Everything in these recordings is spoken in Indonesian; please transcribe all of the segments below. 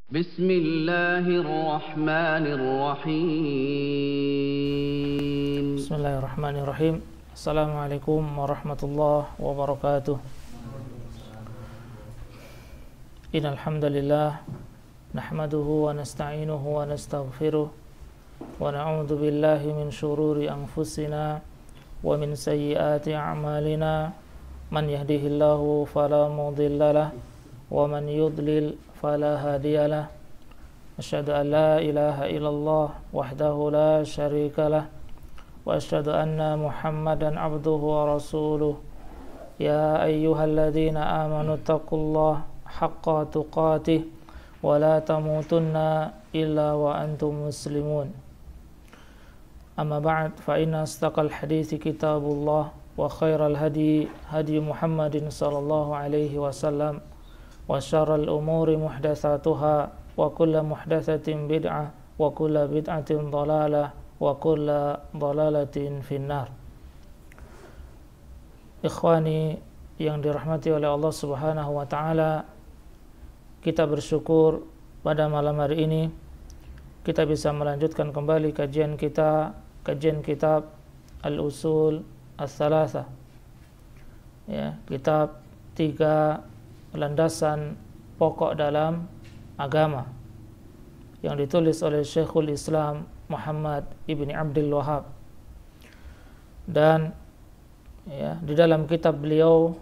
Bismillahirrahmanirrahim. Bismillahirrahmanirrahim. Assalamualaikum warahmatullahi wabarakatuh. Innal hamdalillah nahmaduhu wa nasta'inuhu wa nastaghfiruh wa na'udzu billahi min shururi anfusina wa min sayyiati a'malina. Man yahdihillahu fala mudhillalah wa man yudlil fala hadiyalah. Asyhadu an la ilaha illallah wahdahu la syarikalah wa asyhadu anna Muhammadan abduhu wa rasuluh. Ya ayyuhalladzina amanu taqullaha haqqa tuqatih wa la tamutunna illa wa antum muslimun. Amma ba'd, fa inna astaqal hadithi kitabullah wa khairal hadi hadi Muhammadin sallallahu alaihi wasallam wa syarral umuri muhdatsatuha wa kullu muhdatsatin bid'ah wa kullu bid'atin dhalalah wa kullu dhalalatin finnar. Ikhwani yang dirahmati oleh Allah Subhanahu wa taala, kita bersyukur pada malam hari ini kita bisa melanjutkan kembali kajian kitab Al-Usul Ats-Tsalatsa. Ya, kitab 3 landasan pokok dalam agama yang ditulis oleh Syekhul Islam Muhammad ibni Abdul Wahhab. Dan ya, di dalam kitab beliau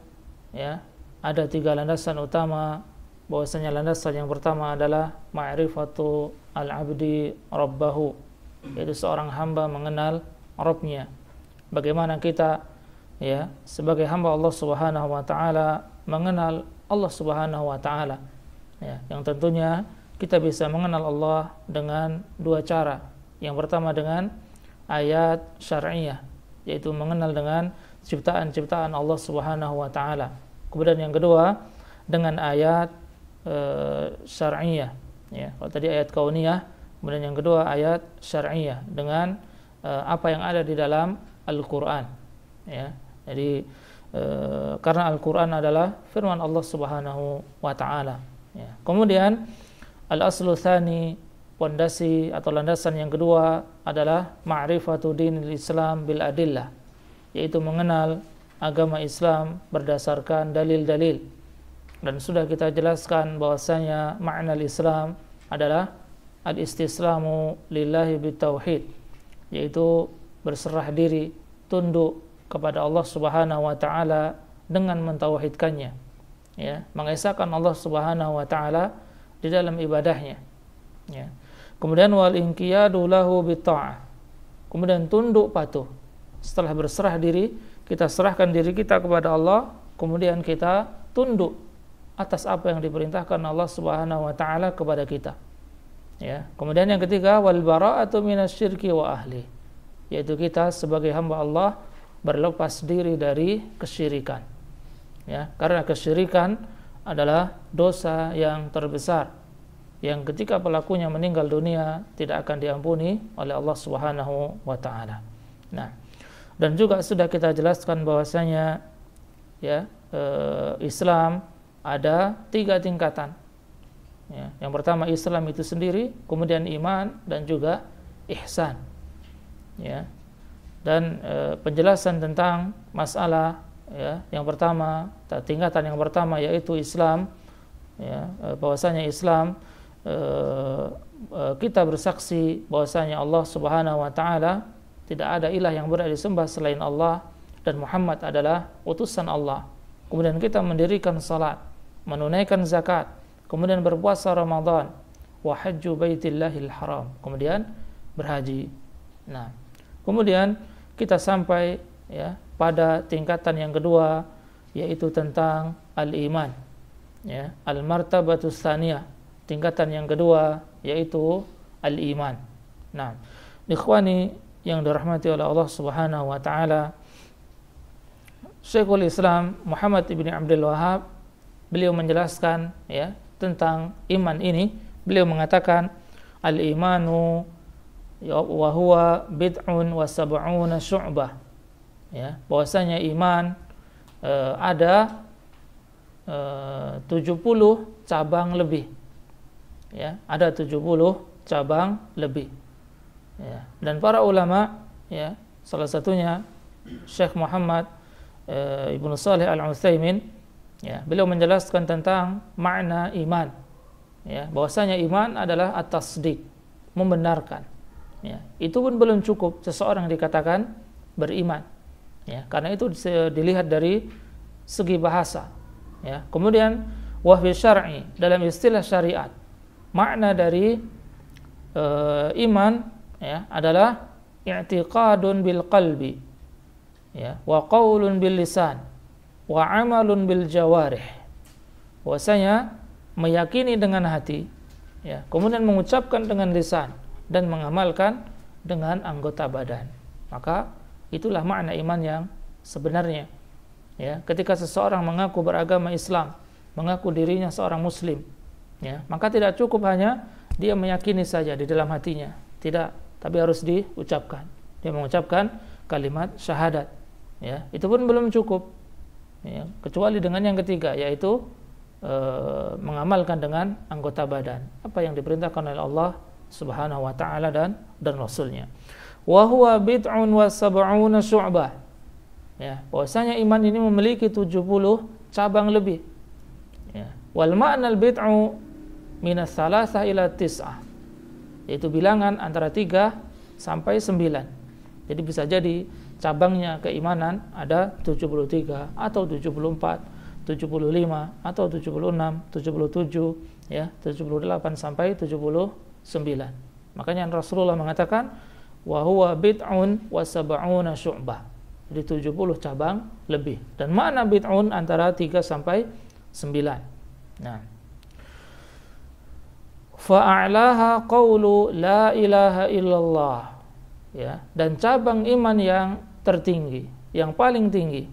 ya, ada 3 landasan utama, bahwasanya landasan yang pertama adalah ma'rifatu al-abdi rabbahu, yaitu seorang hamba mengenal Rabbnya. Bagaimana kita ya sebagai hamba Allah Subhanahu wa taala mengenal Allah Subhanahu wa taala, ya, yang tentunya kita bisa mengenal Allah dengan 2 cara. Yang pertama dengan ayat syar'iyah, yaitu mengenal dengan ciptaan-ciptaan Allah Subhanahu wa taala. Kemudian yang kedua dengan ayat syar'iyah, ya. Kalau tadi ayat kauniyah, kemudian yang kedua ayat syar'iyah dengan apa yang ada di dalam Al-Qur'an, ya. Jadi karena Al-Quran adalah firman Allah Subhanahu wa ta'ala, ya. Kemudian al-aslu tsani, pondasi atau landasan yang kedua adalah ma'rifatu dinil Islam bil adillah, yaitu mengenal agama Islam berdasarkan dalil-dalil. Dan sudah kita jelaskan bahwasanya makna Islam adalah al-istislamu lillahi bitauhid, yaitu berserah diri, tunduk kepada Allah Subhanahu wa taala dengan mentauhidkannya, ya, mengesahkan Allah Subhanahu wa taala di dalam ibadahnya, ya. Kemudian wal inqiyadu lahu bitta'ah, kemudian tunduk patuh. Setelah berserah diri, kita serahkan diri kita kepada Allah, kemudian kita tunduk atas apa yang diperintahkan Allah Subhanahu wa taala kepada kita, ya. Kemudian yang ketiga wal bara'atu minasyirki wa ahli, yaitu kita sebagai hamba Allah berlepas diri dari kesyirikan, ya, karena kesyirikan adalah dosa yang terbesar yang ketika pelakunya meninggal dunia tidak akan diampuni oleh Allah Subhanahu wa taala. Nah, dan juga sudah kita jelaskan bahwasanya ya Islam ada 3 tingkatan, ya. Yang pertama Islam itu sendiri, kemudian iman dan juga ihsan, ya. Dan penjelasan tentang masalah, ya, yang pertama, tingkatan yang pertama yaitu Islam, ya, bahwasanya Islam kita bersaksi bahwasanya Allah Subhanahu wa taala tidak ada ilah yang berhak disembah selain Allah dan Muhammad adalah utusan Allah. Kemudian kita mendirikan salat, menunaikan zakat, kemudian berpuasa Ramadan, wa hajju baitillahil haram, kemudian berhaji. Nah, kemudian kita sampai ya pada tingkatan yang kedua, yaitu tentang al-iman, ya, al-martabatus tsaniyah, tingkatan yang kedua yaitu al-iman. Nah, ikhwani yang dirahmati oleh Allah Subhanahu wa taala, Syekhul Islam Muhammad ibni Abdul Wahhab beliau menjelaskan ya tentang iman ini. Beliau mengatakan al-imanu wa huwa bid'un wa sab'una syu'bah, ya, bahwasanya iman ada 70 cabang lebih, ya, ada 70 cabang lebih. Ya. Dan para ulama, ya, salah satunya Syekh Muhammad Ibnu Shalih Al-Utsaimin, ya, beliau menjelaskan tentang makna iman, ya, bahwasanya iman adalah at-tasdiq, membenarkan. Ya, itu pun belum cukup seseorang dikatakan beriman. Ya, karena itu dilihat dari segi bahasa. Ya, kemudian wahwi syar'i, dalam istilah syariat, makna dari iman, ya, adalah i'tiqadun bil qalbi, ya, wa qaulun bil lisan, wa amalun bil jawarih. Bahwasanya meyakini dengan hati, ya, kemudian mengucapkan dengan lisan dan mengamalkan dengan anggota badan. Maka itulah makna iman yang sebenarnya. Ya, ketika seseorang mengaku beragama Islam, mengaku dirinya seorang muslim, ya, maka tidak cukup hanya dia meyakini saja di dalam hatinya. Tidak, tapi harus diucapkan. Dia mengucapkan kalimat syahadat. Ya, itu pun belum cukup. Ya, kecuali dengan yang ketiga, yaitu mengamalkan dengan anggota badan apa yang diperintahkan oleh Allah Subhanahu wa taala dan Rasulnya. Wa huwa bid'un wa sab'una syu'bah. Ya, bahwasanya iman ini memiliki 70 cabang lebih. Ya. Wal ma'na al-bid'u min ats-tsalatsah ila tis'ah. Yaitu bilangan antara 3 sampai 9. Jadi bisa jadi cabangnya keimanan ada 73 atau 74, 75 atau 76, 77, ya, 78 sampai 79. Makanya Rasulullah mengatakan wa huwa bid'un wa sab'una syu'bah. Jadi 70 cabang lebih. Dan makna bid'un antara 3 sampai 9. Nah, fa'alaha qawlu la ilaha illallah. Ya, dan cabang iman yang tertinggi, yang paling tinggi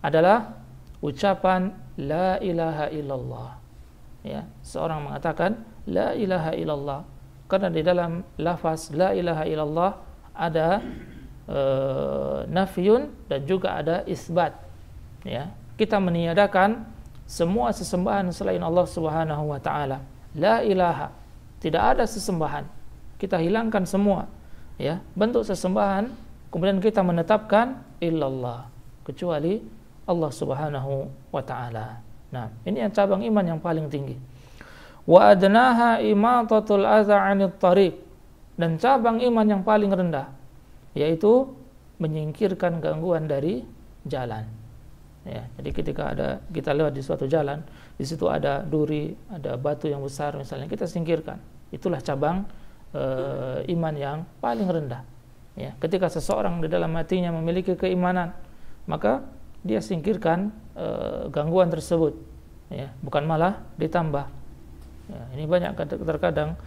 adalah ucapan la ilaha illallah. Ya, seorang mengatakan la ilaha illallah karena di dalam lafaz la ilaha illallah ada nafyun dan juga ada isbat. Ya, kita meniadakan semua sesembahan selain Allah Subhanahu wa taala. La ilaha, tidak ada sesembahan. Kita hilangkan semua, ya, bentuk sesembahan, kemudian kita menetapkan illallah, kecuali Allah Subhanahu wa taala. Nah, ini yang cabang iman yang paling tinggi. Wa adnaha imatatul adza 'anit thariq. Dan cabang iman yang paling rendah yaitu menyingkirkan gangguan dari jalan. Ya, jadi ketika kita lewat di suatu jalan, di situ ada duri, ada batu yang besar misalnya, kita singkirkan. Itulah cabang iman yang paling rendah. Ya, ketika seseorang di dalam hatinya memiliki keimanan, maka dia singkirkan gangguan tersebut, ya, bukan malah ditambah. Ya, ini banyak terkadang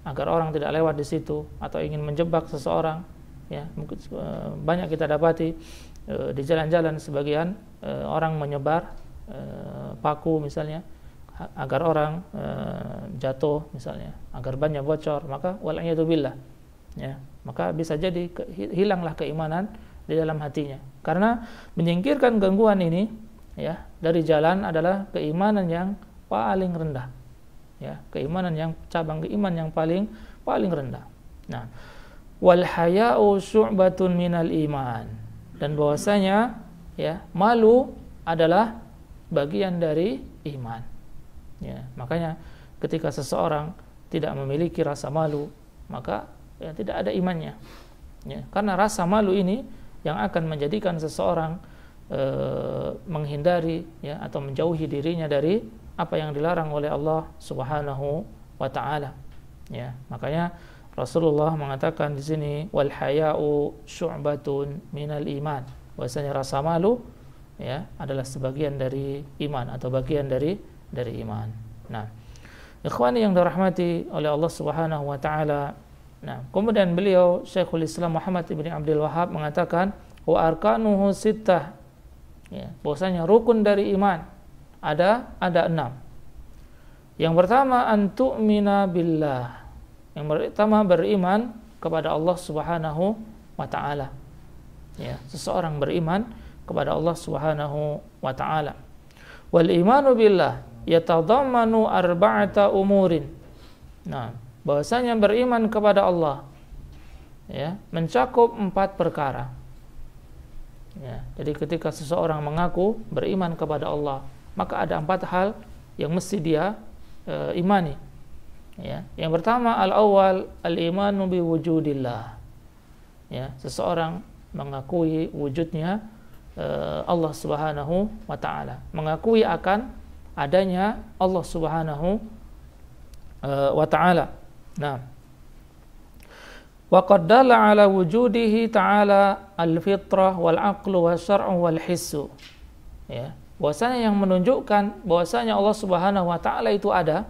agar orang tidak lewat di situ atau ingin menjebak seseorang. Ya, mungkin banyak kita dapati di jalan-jalan sebagian orang menyebar paku misalnya agar orang jatuh misalnya, agar banyak bocor, maka wal'iyadzubillah, ya, maka bisa jadi hilanglah keimanan di dalam hatinya. Karena menyingkirkan gangguan ini, ya, dari jalan adalah keimanan yang paling rendah. Ya, keimanan yang cabang keimanan yang paling rendah. Nah, wal haya'u syu'batun minal iman. Dan bahwasanya, ya, malu adalah bagian dari iman. Ya, makanya ketika seseorang tidak memiliki rasa malu, maka ya, tidak ada imannya. Ya, karena rasa malu ini yang akan menjadikan seseorang menghindari, ya, atau menjauhi dirinya dari apa yang dilarang oleh Allah Subhanahu wa taala. Ya, makanya Rasulullah mengatakan di sini wal haya'u syu'batun minal iman. Bahwasanya rasa malu, ya, adalah sebagian dari iman atau bagian dari iman. Nah, ikhwani yang dirahmati oleh Allah Subhanahu wa taala. Nah, kemudian beliau Syekhul Islam Muhammad ibn Abdul Wahhab mengatakan wa arkanuhu sittah. Ya, bahwasanya rukun dari iman ada 6. Yang pertama antu'mina billah. Yang pertama beriman kepada Allah Subhanahu wa taala. Ya, seseorang beriman kepada Allah Subhanahu wa taala. Wal imanu billah, yatadammanu arba'ata umurin. Nah, bahwasanya beriman kepada Allah ya, mencakup 4 perkara. Ya, jadi ketika seseorang mengaku beriman kepada Allah, maka ada 4 hal yang mesti dia imani. Ya, yang pertama al-awwal al-imanu bi wujudillah. Ya, seseorang mengakui wujudnya Allah Subhanahu wa taala, mengakui akan adanya Allah Subhanahu wa taala. Nah, wa qad dalla ala wujudihi ta'ala al-fitrah wal aqlu wasyar'u wal hissu. Ya, bahwasanya yang menunjukkan bahwasanya Allah Subhanahu wa taala itu ada,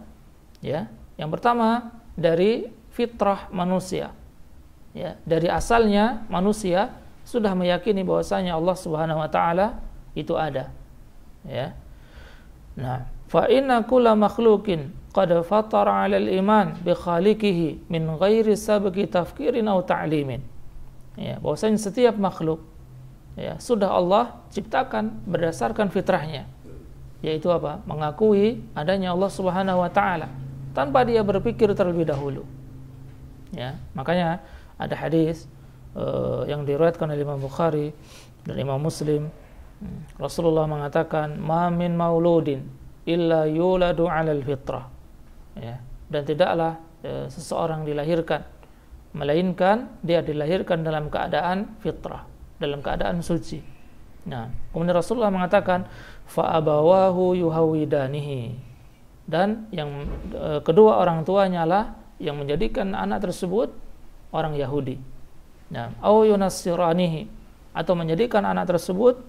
ya. Yang pertama dari fitrah manusia. Ya, dari asalnya manusia sudah meyakini bahwasanya Allah Subhanahu wa taala itu ada. Ya. Nah, fa inna kulla makhluqin qad fatara 'ala al-iman bi khaliqihi min ghairi sabqi tafkirin aw ta'limin. Ya, bahwasanya setiap makhluk ya sudah Allah ciptakan berdasarkan fitrahnya. Yaitu apa? Mengakui adanya Allah Subhanahu wa taala tanpa dia berpikir terlebih dahulu. Ya, makanya ada hadis yang diriwayatkan oleh Imam Bukhari dan Imam Muslim, Rasulullah mengatakan, "Ma min mauludin illa yuladu 'alal fitrah." Ya, dan tidaklah seseorang dilahirkan melainkan dia dilahirkan dalam keadaan fitrah, dalam keadaan suci. Nah, kemudian Rasulullah mengatakan, "Fa abawahu yuhawidanihi." Dan yang kedua orang tuanya lah yang menjadikan anak tersebut orang Yahudi. Nah, au yunassiranihi, atau menjadikan anak tersebut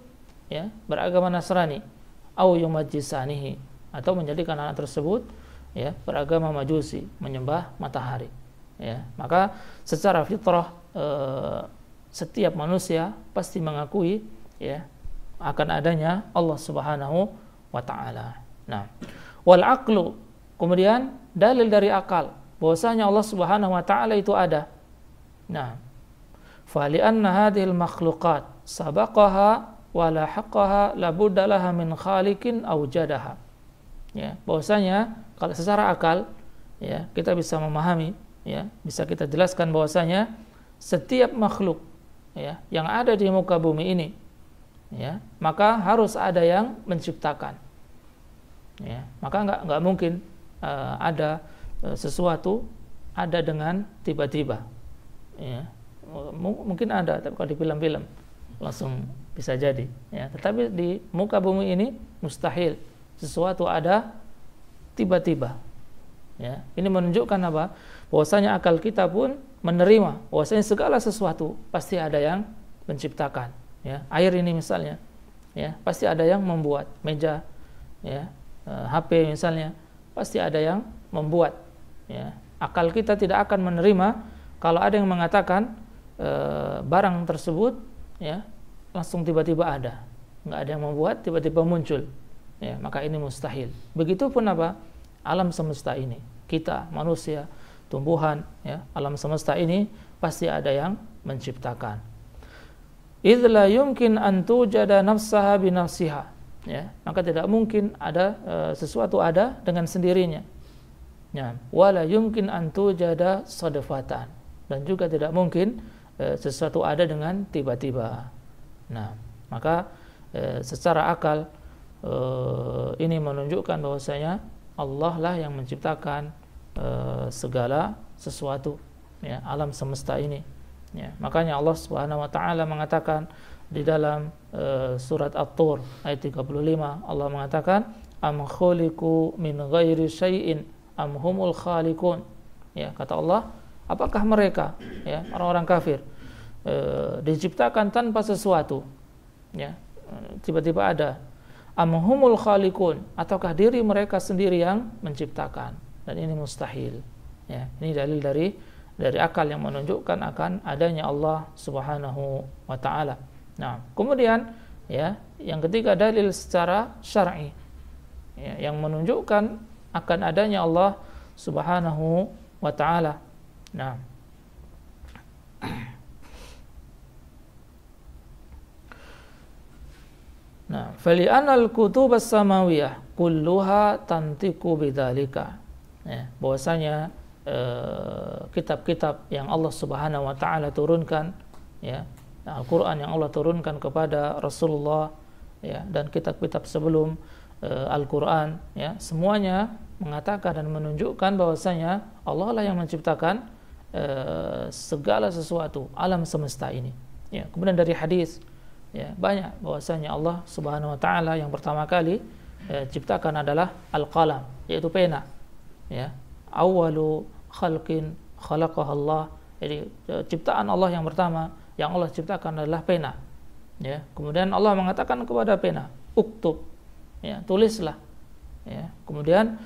ya beragama Nasrani, au yumajjisanihi, atau menjadikan anak tersebut ya beragama Majusi, menyembah matahari. Ya, maka secara fitrah setiap manusia pasti mengakui ya akan adanya Allah Subhanahu wa taala. Nah, wal aqlu, kemudian dalil dari akal bahwasanya Allah Subhanahu wa taala itu ada. Nah, fa li anna hadhil makhluqat sabaqaha wa lahaqaha la budda laha min khaliqin awjadaha. Ya, bahwasanya kalau secara akal ya kita bisa memahami ya, bisa kita jelaskan bahwasanya setiap makhluk ya yang ada di muka bumi ini ya, maka harus ada yang menciptakan. Ya, maka enggak mungkin ada sesuatu ada dengan tiba-tiba. Ya, mungkin ada, tapi kalau di film-film langsung bisa jadi. Ya, tetapi di muka bumi ini mustahil sesuatu ada tiba-tiba. Ya, ini menunjukkan apa? Bahwasanya akal kita pun menerima bahwasanya segala sesuatu pasti ada yang menciptakan. Ya, air ini misalnya, ya pasti ada yang membuat. Meja, ya, HP misalnya, pasti ada yang membuat. Ya, akal kita tidak akan menerima kalau ada yang mengatakan barang tersebut ya langsung tiba-tiba ada, nggak ada yang membuat tiba-tiba muncul. Ya, maka ini mustahil. Begitupun apa? Alam semesta ini, kita manusia, tumbuhan, ya, alam semesta ini pasti ada yang menciptakan. Idz la yumkin an tujada nafsaha bi nafsiha. Ya, maka tidak mungkin ada sesuatu ada dengan sendirinya. Ya, wala yumkin an tujada sadfatan, dan juga tidak mungkin sesuatu ada dengan tiba-tiba. Nah, maka secara akal ini menunjukkan bahwasanya Allah lah yang menciptakan segala sesuatu ya, alam semesta ini. Ya, makanya Allah Subhanahu wa taala mengatakan di dalam surat At-Tur ayat 35, Allah mengatakan am khuliqu min ghairi syai'in am humul khaliqun. Ya, kata Allah, apakah mereka ya orang-orang kafir diciptakan tanpa sesuatu? Ya, tiba-tiba ada. Am humul khaliqun, ataukah diri mereka sendiri yang menciptakan? Dan ini mustahil. Ya, ini dalil dari akal yang menunjukkan akan adanya Allah Subhanahu wa taala. Nah, kemudian ya, yang ketiga dalil secara syar'i ya, yang menunjukkan akan adanya Allah Subhanahu wa taala. Nah, fali'anal kutub as-samawiyah kulluha tantiqu bidzalika. Ya, bahwasanya kitab-kitab yang Allah Subhanahu wa taala turunkan, ya, Al-Qur'an yang Allah turunkan kepada Rasulullah, ya, dan kitab-kitab sebelum Al-Qur'an, ya, semuanya mengatakan dan menunjukkan bahwasanya Allah lah yang menciptakan segala sesuatu alam semesta ini. Ya, kemudian dari hadis, ya, banyak bahwasanya Allah Subhanahu wa taala yang pertama kali ciptakan adalah al-qalam, yaitu pena. Ya, awwalu khalqin khalaqaha Allah. Jadi ciptaan Allah yang pertama yang Allah ciptakan adalah pena. Ya, kemudian Allah mengatakan kepada pena, uktub, ya, tulislah. Ya, kemudian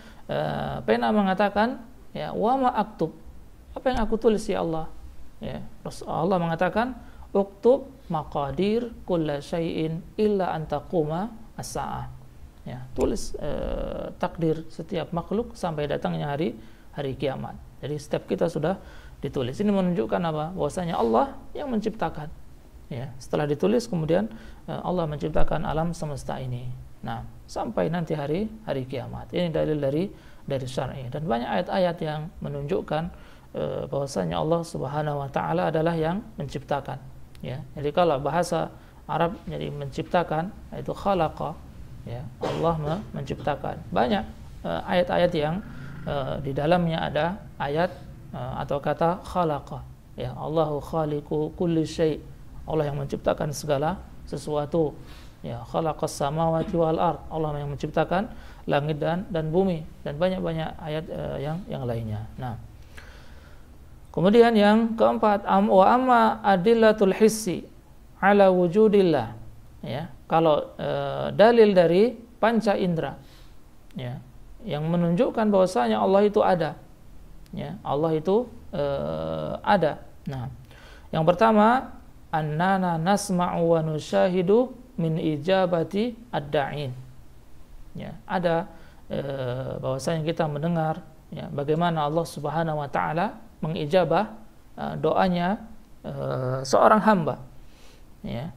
pena mengatakan, ya, wa ma aktub, apa yang aku tulis ya Allah? Ya, Allah mengatakan, uktub maqadir kulla syai'in illa an taquma as-sa'ah. Ya, tulis takdir setiap makhluk sampai datangnya hari kiamat. Jadi setiap kita sudah ditulis. Ini menunjukkan apa? Bahwasanya Allah yang menciptakan. Ya, setelah ditulis kemudian Allah menciptakan alam semesta ini. Nah, sampai nanti hari kiamat. Ini dalil dari syar'i, dan banyak ayat-ayat yang menunjukkan bahwasanya Allah Subhanahu wa taala adalah yang menciptakan. Ya, jadi kalau bahasa Arab jadi menciptakan itu khalaqa, ya, Allah menciptakan. Banyak ayat-ayat yang di dalamnya ada ayat atau kata khalaqa. Ya, Allahu khaliqu kulli syai'. Allah yang menciptakan segala sesuatu. Ya, khalaqas samawati wal ard. Allah yang menciptakan langit dan bumi, dan banyak-banyak ayat yang lainnya. Nah, kemudian yang keempat, wa amma adillatul hissi ala wujudillah. Ya, kalau dalil dari panca indera, ya, yang menunjukkan bahwasanya Allah itu ada. Ya, Allah itu ada. Nah, yang pertama, annana nasma'u wa nusyahidu min ijabati ad-da'in. Ya, ada bahwasanya kita mendengar, ya, bagaimana Allah Subhanahu wa taala mengijabah doanya seorang hamba. Ya.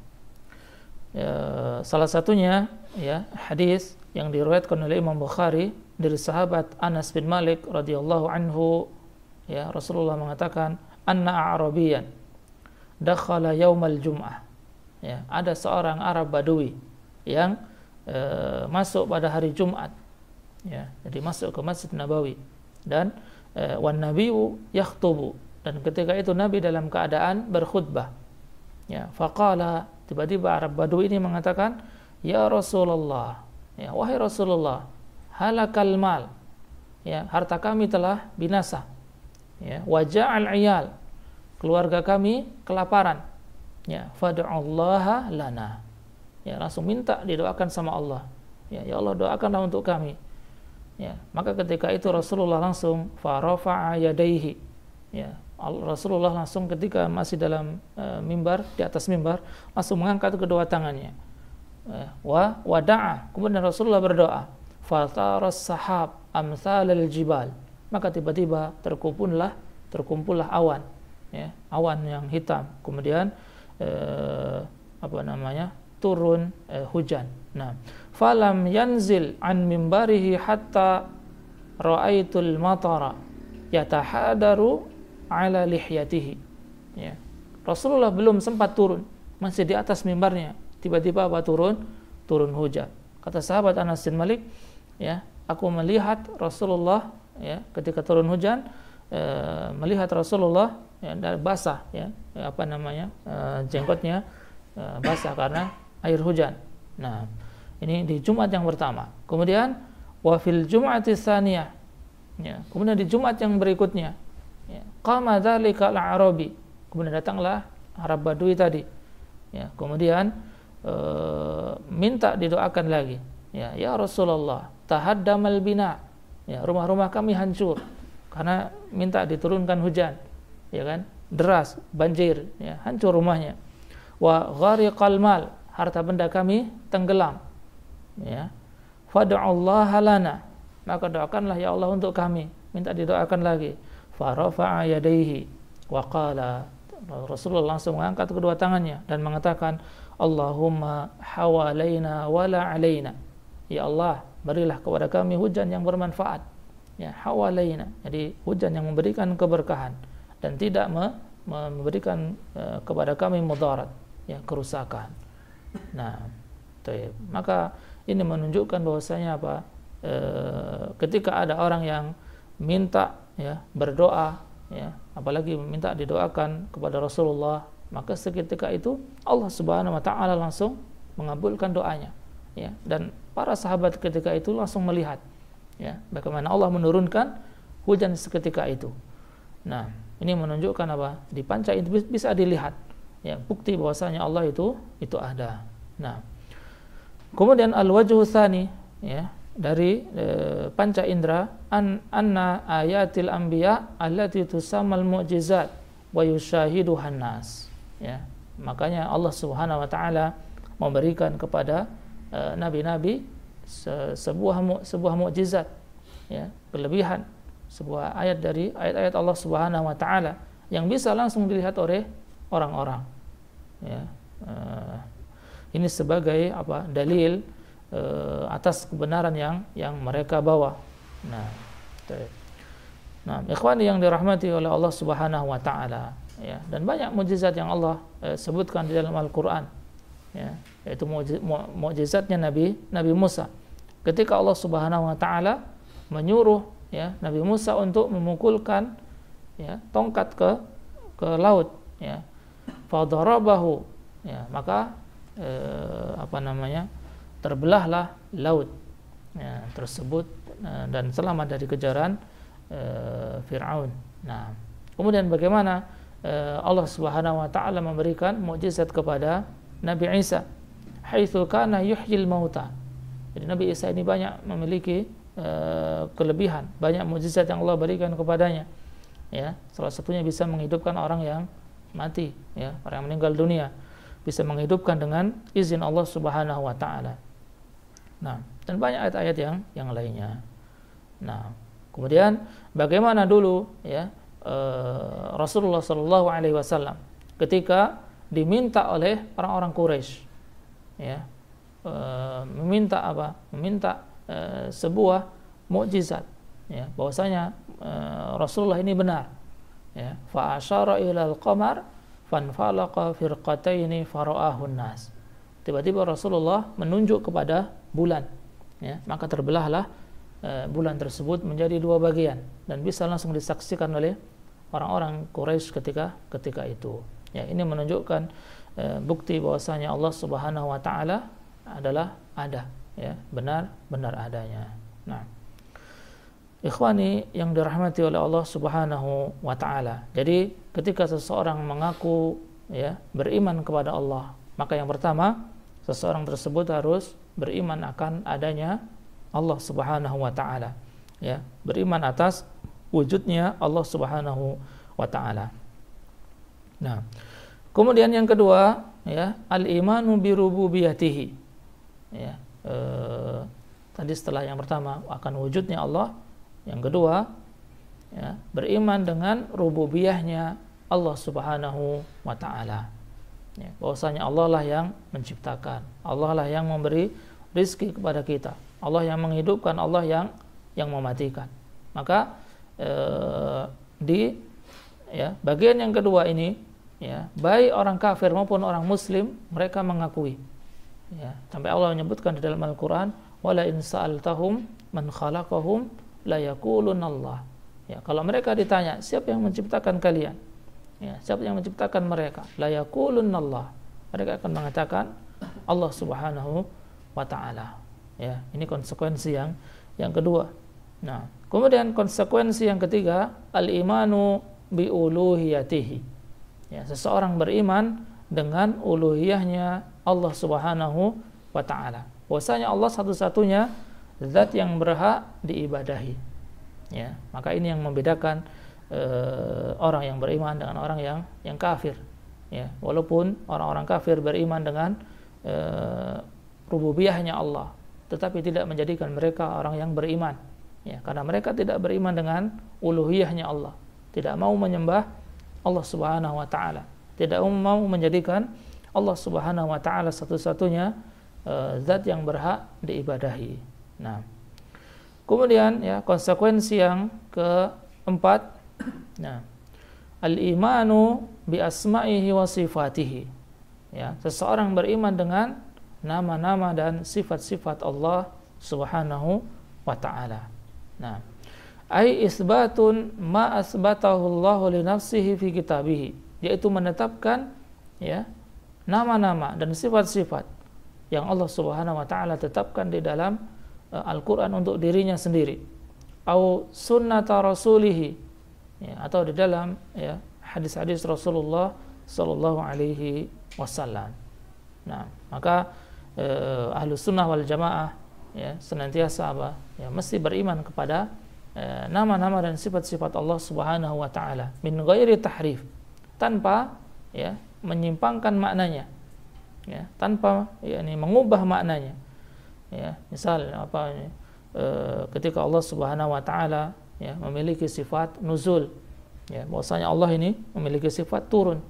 Salah satunya, ya, hadis yang diriwayatkan oleh Imam Bukhari dari sahabat Anas bin Malik radhiyallahu anhu, ya, Rasulullah mengatakan, anna a'rabiyan dakhala yaumal jum'ah. Ya, ada seorang Arab Badui yang masuk pada hari Jumat. Ya, jadi masuk ke Masjid Nabawi, dan wan nabiyyu yakhtubu, dan ketika itu Nabi dalam keadaan berkhutbah. Ya, faqala, tiba-tiba Arab Badui ini mengatakan, ya Rasulullah, ya, wahai Rasulullah, halakal mal, ya, harta kami telah binasa. Ya, waja'al iyal, keluarga kami kelaparan. Ya, fad'ullaha lana. Ya, langsung minta didoakan sama Allah. Ya, ya Allah, doakanlah untuk kami. Ya, maka ketika itu Rasulullah langsung farafa'a yadaihi. Ya, Rasulullah langsung ketika masih dalam mimbar, di atas mimbar, langsung mengangkat kedua tangannya. Wa wada'a, kemudian Rasulullah berdoa, fataras sahab amsalal jibal. Maka tiba-tiba terkumpullah awan, ya, awan yang hitam. Kemudian turun hujan. Nah, falam yanzil an mimbarihi hatta ra'aitul matara yatahadaru ala lihyatihi. Ya, Rasulullah belum sempat turun, masih di atas mimbarnya, tiba-tiba apa? Turun hujan. Kata sahabat Anas bin Malik, ya, aku melihat Rasulullah, ya, ketika turun hujan, melihat Rasulullah, ya, basah, ya, jenggotnya basah karena air hujan. Nah, ini di Jumat yang pertama. Kemudian wa fil jum'ati tsaniyah, ya, kemudian di Jumat yang berikutnya, ya, qama dzalika al-arabi, kemudian datanglah Arab Badui tadi. Ya, kemudian minta didoakan lagi. Ya, ya Rasulullah, tahaddamal bina. Ya, rumah-rumah kami hancur karena minta diturunkan hujan. Ya kan? Deras, banjir, ya, hancur rumahnya. Wa ghariqal mal, harta benda kami tenggelam. Ya. Fad'ullaha lana, maka doakanlah ya Allah untuk kami. Minta didoakan lagi. Farafa'a yadayhi wa qala, Rasulullah langsung mengangkat kedua tangannya dan mengatakan, Allahumma hawalaina wala alaina. Ya Allah, berilah kepada kami hujan yang bermanfaat. Ya, hawalaina. Jadi hujan yang memberikan keberkahan dan tidak memberikan kepada kami mudarat, ya, kerusakan. Nah, maka ini menunjukkan bahwasanya apa? Ketika ada orang yang minta, ya, berdoa, ya, apalagi minta didoakan kepada Rasulullah, maka seketika itu Allah Subhanahu wa taala langsung mengabulkan doanya, ya. Dan para sahabat ketika itu langsung melihat, ya, bagaimana Allah menurunkan hujan seketika itu. Nah, ini menunjukkan apa? Di panca itu bisa dilihat, ya, bukti bahwasanya Allah itu ada. Nah, kemudian al-wajhu tsani, ya, dari panca indera, anna ayatil anbiya allati tusammal mu'jizat wa yushahiduhan nas. Ya, makanya Allah Subhanahu wa taala memberikan kepada nabi-nabi sebuah mukjizat, ya, kelebihan, sebuah ayat dari ayat-ayat Allah Subhanahu wa taala yang bisa langsung dilihat oleh orang-orang, ya. Ini sebagai apa? Dalil atas kebenaran yang mereka bawa. Nah, ikhwani yang dirahmati oleh Allah Subhanahu wa taala, ya, dan banyak mukjizat yang Allah sebutkan di dalam Al-Qur'an, ya, yaitu mukjizatnya Nabi Musa ketika Allah Subhanahu wa taala menyuruh, ya, Nabi Musa untuk memukulkan, ya, tongkat ke laut, ya, fadarabahu, ya, maka terbelahlah laut, ya, tersebut, dan selamat dari kejaran Fir'aun. Nah, kemudian bagaimana Allah Subhanahu wa taala memberikan mukjizat kepada Nabi Isa, haitsu kana yuhyil mauta. Jadi Nabi Isa ini banyak memiliki kelebihan, banyak mukjizat yang Allah berikan kepadanya, ya. Salah satunya bisa menghidupkan orang yang mati, ya, orang yang meninggal dunia, bisa menghidupkan dengan izin Allah Subhanahu wa taala. Nah, dan banyak ayat-ayat yang lainnya. Nah, kemudian bagaimana dulu, ya, Rasulullah Shallallahu Alaihi Wasallam ketika diminta oleh orang-orang Quraisy, ya, meminta apa? Meminta sebuah mukjizat, ya, bahwasanya Rasulullah ini benar, ya. Fa asyara ilal qamar fanfalaqa firqataini fara'ahun nas. Tiba-tiba Rasulullah menunjuk kepada bulan, ya, maka terbelahlah bulan tersebut menjadi dua bagian dan bisa langsung disaksikan oleh orang-orang Quraisy ketika itu. Ya, ini menunjukkan bukti bahwasanya Allah Subhanahu wa taala adalah ada, ya, benar adanya. Nah, ikhwani yang dirahmati oleh Allah Subhanahu wa taala. Jadi ketika seseorang mengaku, ya, beriman kepada Allah, maka yang pertama seseorang tersebut harus beriman akan adanya Allah Subhanahu wa taala, ya, beriman atas wujudnya Allah Subhanahu wa taala. Nah, kemudian yang kedua, ya, al-imanu bi rububiyatihi, ya, tadi setelah yang pertama akan wujudnya Allah, yang kedua, ya, beriman dengan rububiyahnya Allah Subhanahu wa taala, ya, bahwasanya Allah lah yang menciptakan, Allah lah yang memberi rizki kepada kita, Allah yang menghidupkan, Allah yang mematikan. Maka ya, bagian yang kedua ini, ya, baik orang kafir maupun orang muslim mereka mengakui, ya, sampai Allah menyebutkan di dalam Al-Qur'an, wala in sa'altahum man khalaqahum la yaqulunallah. Ya, kalau mereka ditanya siapa yang menciptakan kalian, ya, siapa yang menciptakan mereka, la yaqulunallah, mereka akan mengatakan Allah Subhanahu wa taala. Ya, ini konsekuensi yang kedua. Nah, kemudian konsekuensi yang ketiga, al-imanu bi uluhiyatihi. Ya, seseorang beriman dengan uluhiyahnya Allah Subhanahu wa taala. Bahwasanya Allah satu-satunya zat yang berhak diibadahi. Ya, maka ini yang membedakan orang yang beriman dengan orang yang kafir. Ya, walaupun orang-orang kafir beriman dengan rububiyahnya Allah, tetapi tidak menjadikan mereka orang yang beriman, ya, karena mereka tidak beriman dengan uluhiyahnya Allah, tidak mau menyembah Allah Subhanahu wa taala. Tidak mau menjadikan Allah Subhanahu wa taala satu-satunya zat yang berhak diibadahi. Nah, kemudian ya konsekuensi yang keempat, nah, al-imanu bi asma'ihi wa sifatihi. Ya, seseorang beriman dengan nama-nama dan sifat-sifat Allah Subhanahu wa taala. Nah, ai isbatun ma asbatahu Allah li nafsihi fi kitabih, yaitu menetapkan ya nama-nama dan sifat-sifat yang Allah Subhanahu wa taala tetapkan di dalam Al-Qur'an untuk dirinya sendiri, au sunnata rasulih, ya, atau di dalam ya hadis-hadis Rasulullah sallallahu alaihi wasallam. Nah, maka Ahlus Sunnah wal Jamaah ya senantiasa ya mesti beriman kepada nama-nama dan sifat-sifat Allah Subhanahu wa taala min ghairi tahrif, tanpa ya menyimpangkan maknanya, ya, tanpa yakni mengubah maknanya. Ya, misal ketika Allah Subhanahu wa taala ya memiliki sifat nuzul, ya, bahwasanya Allah ini memiliki sifat turun,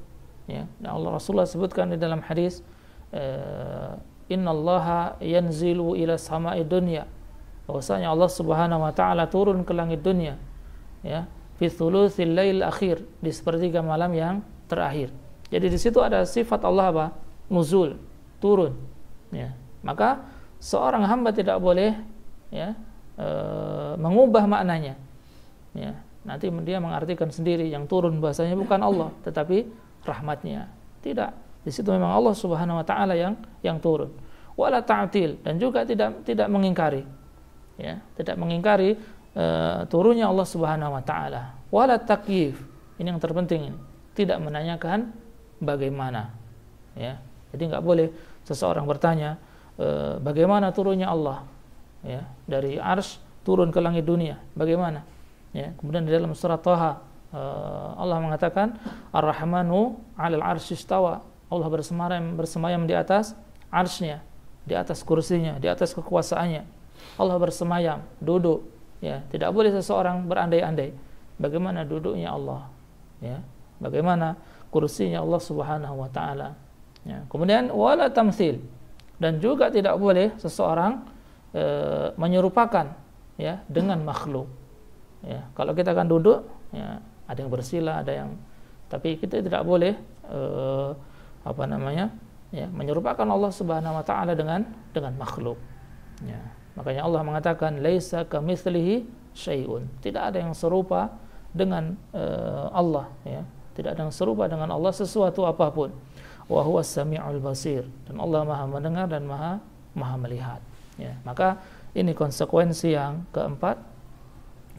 ya. Dan Allah Rasulullah sebutkan di dalam hadis, innallaha yanzilu ila sama'i dunya, bahwasanya Allah Subhanahu wa taala turun ke langit dunia, ya, fi thulutsil lail akhir, di sepertiga malam yang terakhir. Jadi di situ ada sifat Allah apa? Nuzul, turun. Ya. Maka seorang hamba tidak boleh ya mengubah maknanya. Ya. Nanti dia mengartikan sendiri yang turun bahasanya bukan Allah, tetapi rahmatnya. Tidak. Di situ memang Allah Subhanahu wa taala yang turun. Wala ta'til, dan juga tidak mengingkari. Ya, tidak mengingkari turunnya Allah Subhanahu wa taala. Wala takyif. Ini yang terpenting ini. Tidak menanyakan bagaimana. Ya. Jadi enggak boleh seseorang bertanya bagaimana turunnya Allah, ya, dari arsy turun ke langit dunia, bagaimana? Ya, kemudian di dalam surat Thaha Allah mengatakan Ar-Rahmanu 'alal 'arsy istawa. Allah bersemayam di atas arsy-Nya, di atas kursinya, di atas kekuasaannya. Allah bersemayam, duduk, ya. Tidak boleh seseorang berandai-andai bagaimana duduknya Allah, ya. Bagaimana kursinya Allah Subhanahu wa taala. Ya. Kemudian wala tamtsil, dan juga tidak boleh seseorang menyerupakan ya dengan makhluk. Ya, kalau kita akan duduk, ya, ada yang bersila, ada yang, tapi kita tidak boleh ya, menyerupakan Allah Subhanahu wa taala dengan makhluk. Ya. Makanya Allah mengatakan laisa kamitslihi syai'un. Tidak ada yang serupa dengan Allah, ya. Tidak ada yang serupa dengan Allah sesuatu apapun. Wa huwas samiul basir, dan Allah Maha mendengar dan Maha melihat. Ya, maka ini konsekuensi yang keempat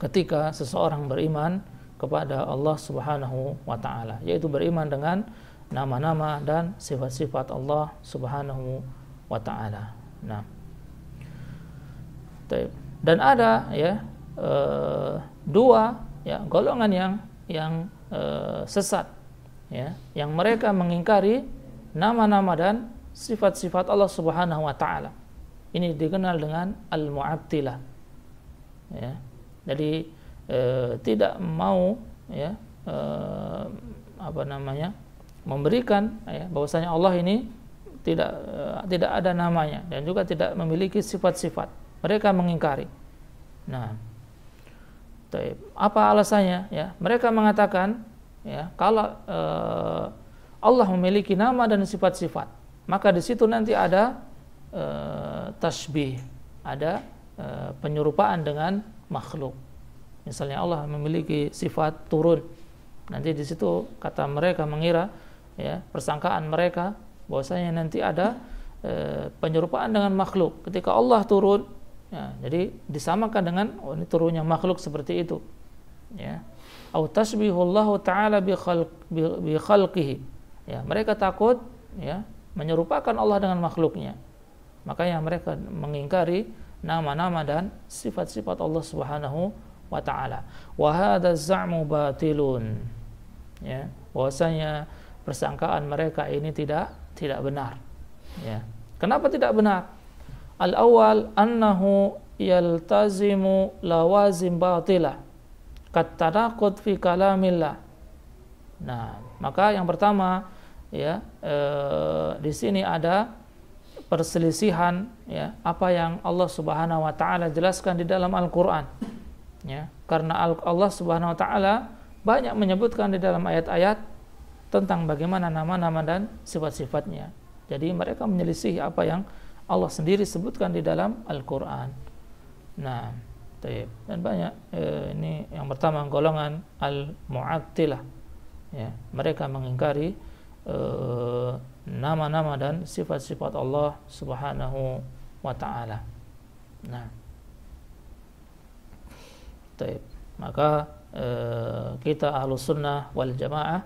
ketika seseorang beriman kepada Allah Subhanahu wa taala, yaitu beriman dengan nama-nama dan sifat-sifat Allah Subhanahu wa taala. Nah, dan ada ya dua ya golongan yang sesat, ya, yang mereka mengingkari nama-nama dan sifat-sifat Allah Subhanahu wa taala. Ini dikenal dengan al-mu'attilah. Ya. Jadi tidak mau ya memberikan ya bahwasanya Allah ini tidak ada namanya dan juga tidak memiliki sifat-sifat. Mereka mengingkari. Nah, apa alasannya? Ya, mereka mengatakan ya kalau Allah memiliki nama dan sifat-sifat, maka di situ nanti ada tasbih, ada penyerupaan dengan makhluk. Misalnya Allah memiliki sifat turun, nanti di situ kata mereka mengira ya persangkaan mereka bahwasanya nanti ada penyerupaan dengan makhluk ketika Allah turun. Ya, jadi disamakan dengan ini turunnya makhluk seperti itu. Ya. Au tasbihullahu ta'ala bi khalqihi. Ya, mereka takut ya menyerupakan Allah dengan makhluknya. Makanya mereka mengingkari nama-nama dan sifat-sifat Allah Subhanahu wa taala. Wa hadza za'mu batilun. Ya, bahwasanya persangkaan mereka ini tidak benar. Ya. Kenapa tidak benar? Al-awwal annahu yaltazimu lawazim batilah kat tanaqud fi kalamillah. Nah, maka yang pertama ya di sini ada perselisihan ya apa yang Allah Subhanahu wa taala jelaskan di dalam Al-Qur'an. Ya, karena Allah Subhanahu wa taala banyak menyebutkan di dalam ayat-ayat tentang bagaimana nama-nama dan sifat-sifatnya. Jadi mereka menyelisih apa yang Allah sendiri sebutkan di dalam Al-Qur'an. Nah, dan banyak ini yang pertama golongan al-mu'attilah. Ya, mereka mengingkari nama-nama dan sifat-sifat Allah Subhanahu wa taala. Nah, maka kita Ahlus Sunnah wal Jamaah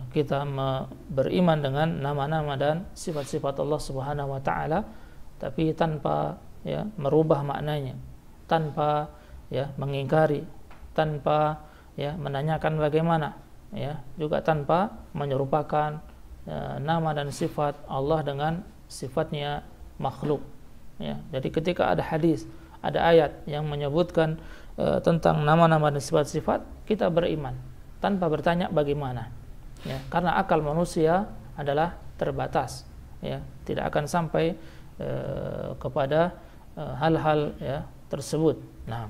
kita beriman dengan nama-nama dan sifat-sifat Allah Subhanahu wa taala, tapi tanpa ya merubah maknanya, tanpa ya mengingkari, tanpa ya menanyakan bagaimana, ya juga tanpa menyerupakan nama dan sifat Allah dengan sifatnya makhluk. Ya, jadi ketika ada hadis, ada ayat yang menyebutkan tentang nama-nama dan sifat-sifat, kita beriman tanpa bertanya bagaimana. Ya, karena akal manusia adalah terbatas, ya, tidak akan sampai kepada hal-hal ya tersebut. Nah,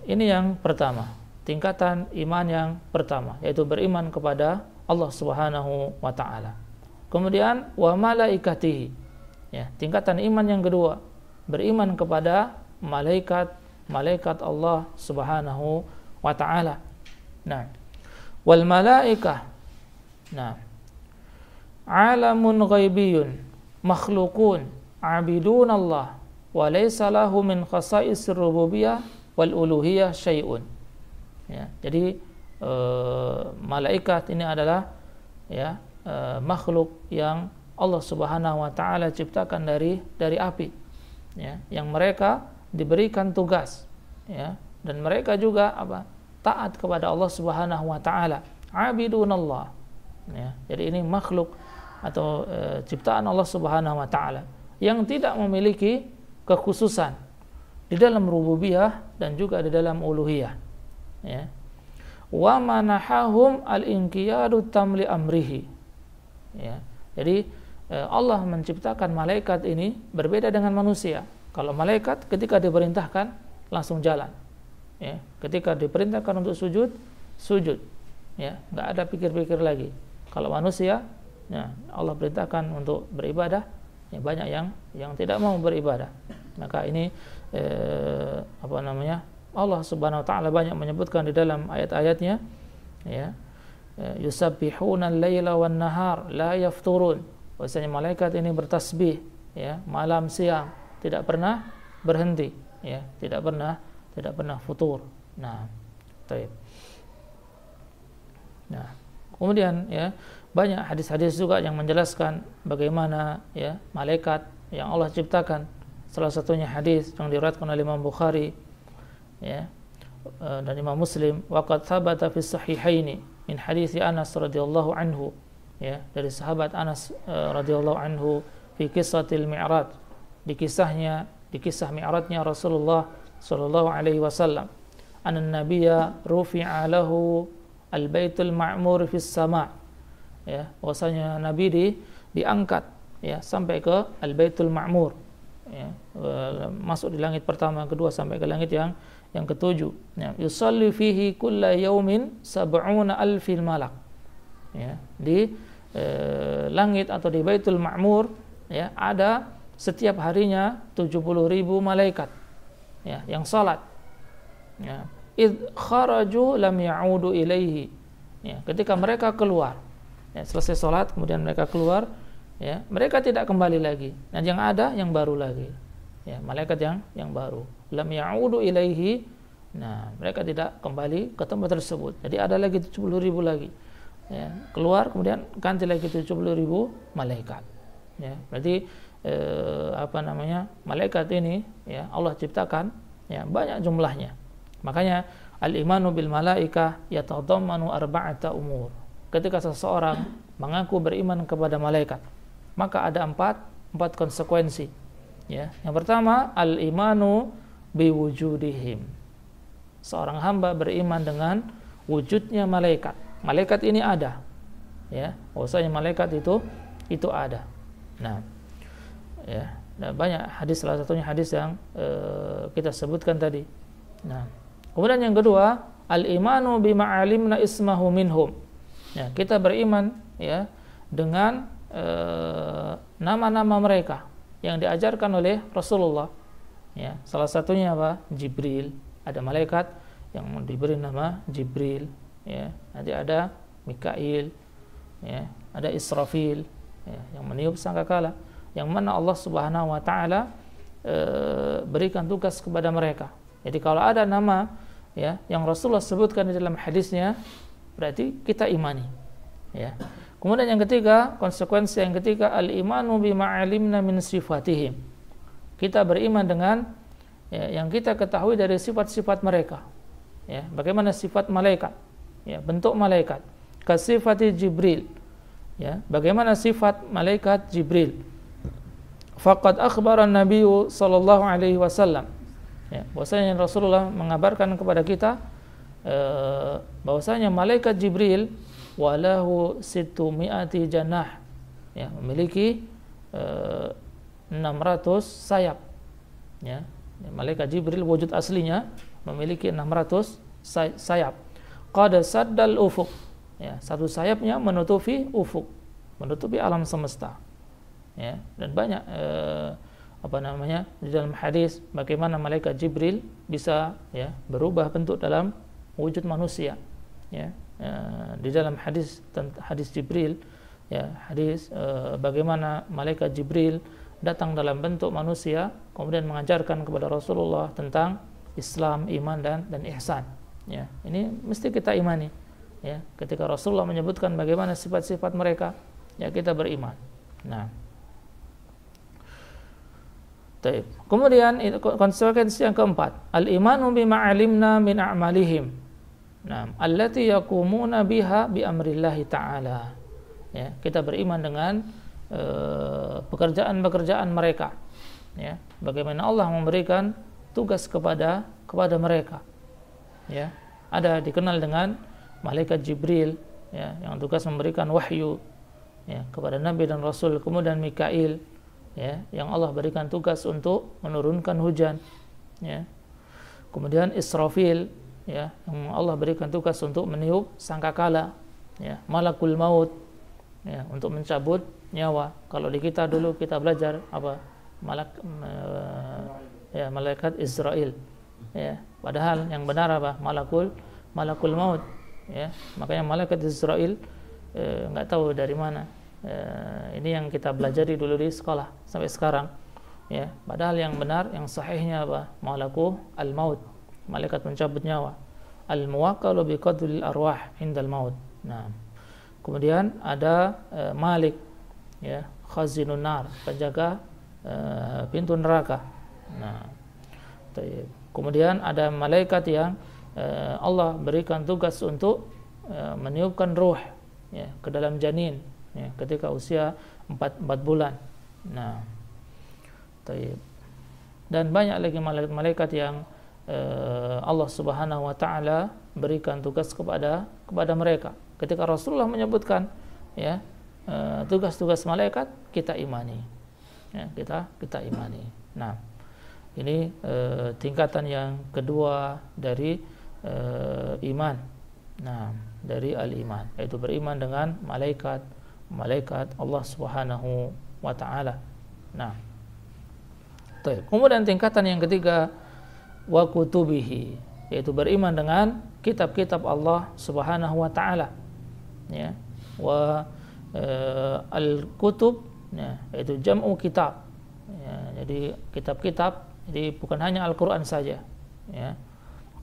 ini yang pertama, tingkatan iman yang pertama, yaitu beriman kepada Allah Subhanahu wa taala. Kemudian wa malaikatihi. Ya, tingkatan iman yang kedua, beriman kepada malaikat Allah Subhanahu wa taala. Nah, wal malaikah. Nah, alamun ghaibiyun makhlukun abidun Allah wa laysa lahu min khasa'isir rububiyah wal uluhiyah syai'un. Ya, jadi malaikat ini adalah ya makhluk yang Allah Subhanahu wa taala ciptakan dari api, ya, yang mereka diberikan tugas, ya, dan mereka juga taat kepada Allah Subhanahu wa taala, abidunallah. Ya, jadi ini makhluk atau ciptaan Allah Subhanahu wa taala yang tidak memiliki kekhususan di dalam rububiyah dan juga di dalam uluhiyah. Ya. Wa manahahum al-inqiyadu tamli amrihi. Ya. Jadi Allah menciptakan malaikat ini berbeda dengan manusia. Kalau malaikat ketika diperintahkan langsung jalan. Ya. Ketika diperintahkan untuk sujud, sujud. Ya, enggak ada pikir-pikir lagi. Kalau manusia, ya, Allah perintahkan untuk beribadah, ya, banyak yang tidak mau beribadah. Maka ini Allah Subhanahu wa taala banyak menyebutkan di dalam ayat-ayatnya, ya, yusabbihuna al-laila wan nahar la yafturun. Bahwasanya malaikat ini bertasbih, ya, malam siang, tidak pernah berhenti, ya, tidak pernah futur. Nah, kemudian ya banyak hadis-hadis juga yang menjelaskan bagaimana ya malaikat yang Allah ciptakan. Salah satunya hadis yang diriwayatkan oleh Imam Bukhari, ya, dan Imam Muslim, waqad thabata fi sahihaini min hadits Anas radhiyallahu anhu, ya, dari sahabat Anas radhiyallahu anhu fi qissatil mi'raj, di kisah mi'rajnya Rasulullah sallallahu alaihi wasallam, anna nabiyya rufi'a lahu al-baitul ma'mur fis sama', ya, bahwasanya Nabi diangkat, ya, sampai ke al-baitul ma'mur, ya, masuk di langit pertama, kedua, sampai ke langit yang ketujuh. Ya, yusalli fihi kulla yaumin sab'una alfil malak. Ya, di langit atau di Baitul Ma'mur, ya, ada setiap harinya 70.000 malaikat, ya, yang salat. Ya, id kharaju lam ya'udu ilaihi. Ya, ketika mereka keluar, ya, selesai salat kemudian mereka keluar, ya, mereka tidak kembali lagi. Dan yang ada yang baru lagi. Ya, malaikat yang baru. Lam ya'udu ilaihi. Nah, mereka tidak kembali ke tempat tersebut. Jadi ada lagi 70.000 lagi. Ya, keluar kemudian ganti lagi 70.000 malaikat. Ya, berarti malaikat ini, ya, Allah ciptakan, ya, banyak jumlahnya. Makanya al-imanu bil malaikah yatadammanu arba'ata umur. Ketika seseorang mengaku beriman kepada malaikat, maka ada empat konsekuensi. Ya, yang pertama, al-imanu biwujudihim. Seorang hamba beriman dengan wujudnya malaikat. Malaikat ini ada, ya, bahwasanya malaikat itu ada. Nah, ya, dan banyak hadis, salah satunya hadis yang kita sebutkan tadi. Nah, kemudian yang kedua, al-imanu bima alimna ismahu minhum. Ya, kita beriman, ya, dengan nama-nama mereka yang diajarkan oleh Rasulullah. Ya, salah satunya apa? Jibril. Ada malaikat yang diberi nama Jibril. Ya, nanti ada Mikail, ya, ada Israfil, ya, yang meniup sangkakala, yang mana Allah Subhanahu wa taala berikan tugas kepada mereka. Jadi kalau ada nama, ya, yang Rasulullah sebutkan di dalam hadisnya, berarti kita imani, ya. Kemudian yang ketiga, konsekuensi yang ketiga, al-imanu bima alimna min sifatihim. Kita beriman dengan, ya, yang kita ketahui dari sifat-sifat mereka. Ya, bagaimana sifat malaikat? Ya, bentuk malaikat. Kasifati Jibril. Ya, bagaimana sifat malaikat Jibril? Faqad akhbara Nabi sallallahu alaihi wasallam. Ya, bahwasanya Rasulullah mengabarkan kepada kita bahwasanya malaikat Jibril walahu situmi'ati janah, ya, memiliki 600 sayap. Ya, malaikat Jibril wujud aslinya memiliki 600 sayap. Qad saddal ufuq, ya, satu sayapnya menutupi ufuk, menutupi alam semesta. Ya, dan banyak di dalam hadis bagaimana malaikat Jibril bisa, ya, berubah bentuk dalam wujud manusia. Ya, di dalam hadis Jibril, ya, hadis bagaimana malaikat Jibril datang dalam bentuk manusia kemudian mengajarkan kepada Rasulullah tentang Islam, iman dan ihsan. Ya, ini mesti kita imani. Ya, ketika Rasulullah menyebutkan bagaimana sifat-sifat mereka, ya, kita beriman. Nah, taib. Kemudian konsekuensi yang keempat, al-imanu bima alimna min a'malihim. Nah, allati yaqumuna biha bi amrillahi ta'ala. Ya, kita beriman dengan pekerjaan-pekerjaan mereka. Ya, bagaimana Allah memberikan tugas kepada mereka. Ya, ada dikenal dengan malaikat Jibril, ya, yang tugas memberikan wahyu, ya, kepada Nabi dan Rasul. Kemudian Mikail, ya, yang Allah berikan tugas untuk menurunkan hujan. Ya, kemudian Israfil, ya, yang Allah berikan tugas untuk meniup sangkakala. Ya, malakul maut, ya, untuk mencabut nyawa. Kalau di kita dulu kita belajar apa? Malaikat Israel. Ya, padahal yang benar apa? Malakul maut. Ya, makanya malaikat Israel nggak tahu dari mana. Ini yang kita pelajari dulu di sekolah sampai sekarang. Ya, padahal yang benar, yang sahihnya apa? Malakul al-maut, malaikat pencabut nyawa. Al-muwakkalu biqadril arwah indal maut. Nah, kemudian ada Malik, ya, khazinun nar, penjaga pintu neraka. Nah, kemudian ada malaikat yang Allah berikan tugas untuk meniupkan ruh, ya, ke dalam janin, ya, ketika usia 4 bulan. Nah, dan banyak lagi malaikat yang Allah Subhanahu wa taala berikan tugas kepada mereka. Ketika Rasulullah menyebutkan, ya, tugas-tugas malaikat, kita imani. Ya, kita imani. Nah, ini tingkatan yang kedua dari iman. Nah, dari al-iman, yaitu beriman dengan malaikat Allah Subhanahu wa taala. Nah, kemudian tingkatan yang ketiga, wa kutubihi, yaitu beriman dengan kitab-kitab Allah Subhanahu wa taala. Ya, wa al-kutub, ya, yaitu jam'u kitab. Ya, jadi kitab-kitab, jadi bukan hanya Al-Qur'an saja. Ya.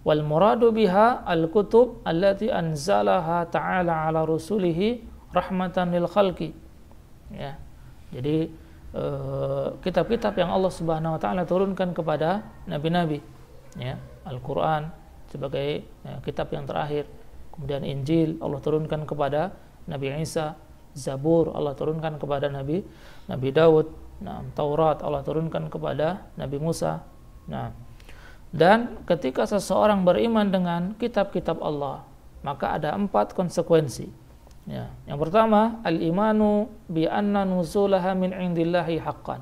Wal muradu biha al-kutub allati anzalaha ta'ala ala rusulihi rahmatan lil khalqi. Ya. Jadi kitab-kitab yang Allah Subhanahu wa taala turunkan kepada nabi-nabi. Ya, Al-Qur'an sebagai, ya, kitab yang terakhir. Kemudian Injil Allah turunkan kepada Nabi Isa, Zabur Allah turunkan kepada Nabi Daud, nah, Taurat Allah turunkan kepada Nabi Musa. Nah, dan ketika seseorang beriman dengan kitab-kitab Allah, maka ada 4 konsekuensi. Ya, yang pertama, al-imanu bi anna nuzulaha min indillahi haqqan.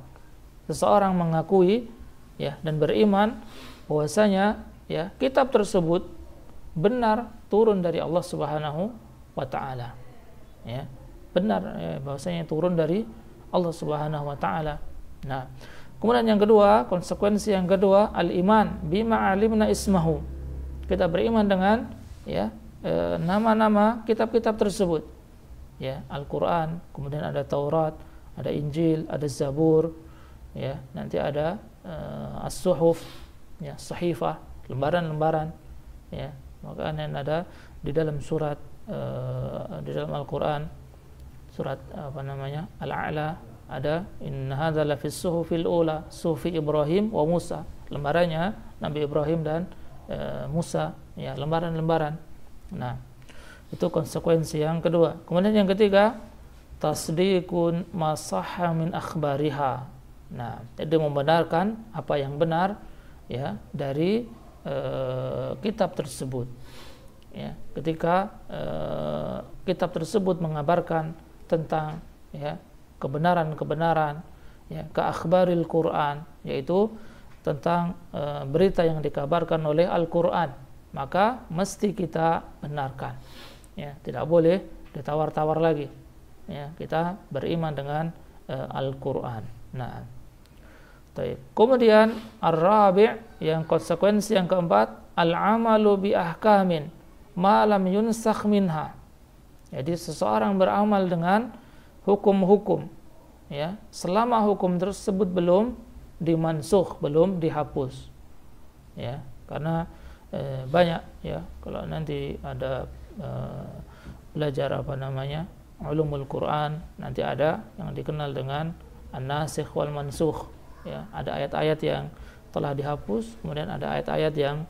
Seseorang mengakui ya dan beriman bahwasanya ya kitab tersebut benar turun dari Allah Subhanahu wa taala. Ya, benar ya, bahwasanya turun dari Allah Subhanahu wa taala. Nah, kemudian yang kedua, konsekuensi yang kedua, al-iman bima alimna ismahu. Kita beriman dengan ya nama-nama kitab-kitab tersebut. Ya, Al-Qur'an, kemudian ada Taurat, ada Injil, ada Zabur, ya, nanti ada as-suhuf, ya, sahifah, lembaran-lembaran, ya. Makanya ada di dalam surat di dalam Al-Qur'an surat apa namanya? Al-A'la ada inna hadza la fis suhufil ula, sufi Ibrahim wa Musa, lembarannya Nabi Ibrahim dan Musa, ya, lembaran-lembaran. Nah, itu konsekuensi yang kedua. Kemudian yang ketiga, tasdiqun ma sahha min akhbariha. Nah, jadi membenarkan apa yang benar ya dari kitab tersebut. Ya, ketika kitab tersebut mengabarkan tentang ya kebenaran-kebenaran ya ke akhbaril Quran, yaitu tentang berita yang dikabarkan oleh Al-Qur'an, maka mesti kita benarkan. Ya, tidak boleh ditawar-tawar lagi. Ya, kita beriman dengan Al-Qur'an. Nah, baik. Kemudian ar-rabi', yang konsekuensi yang keempat, al-amalu bi ahkamin ma lam yunsakh minha. Jadi seseorang beramal dengan hukum-hukum ya, selama hukum tersebut belum dimansukh, belum dihapus. Ya, karena banyak ya kalau nanti ada belajar apa namanya ulumul Quran, nanti ada yang dikenal dengan an-nasikh wal mansukh ya, ada ayat-ayat yang telah dihapus, kemudian ada ayat-ayat yang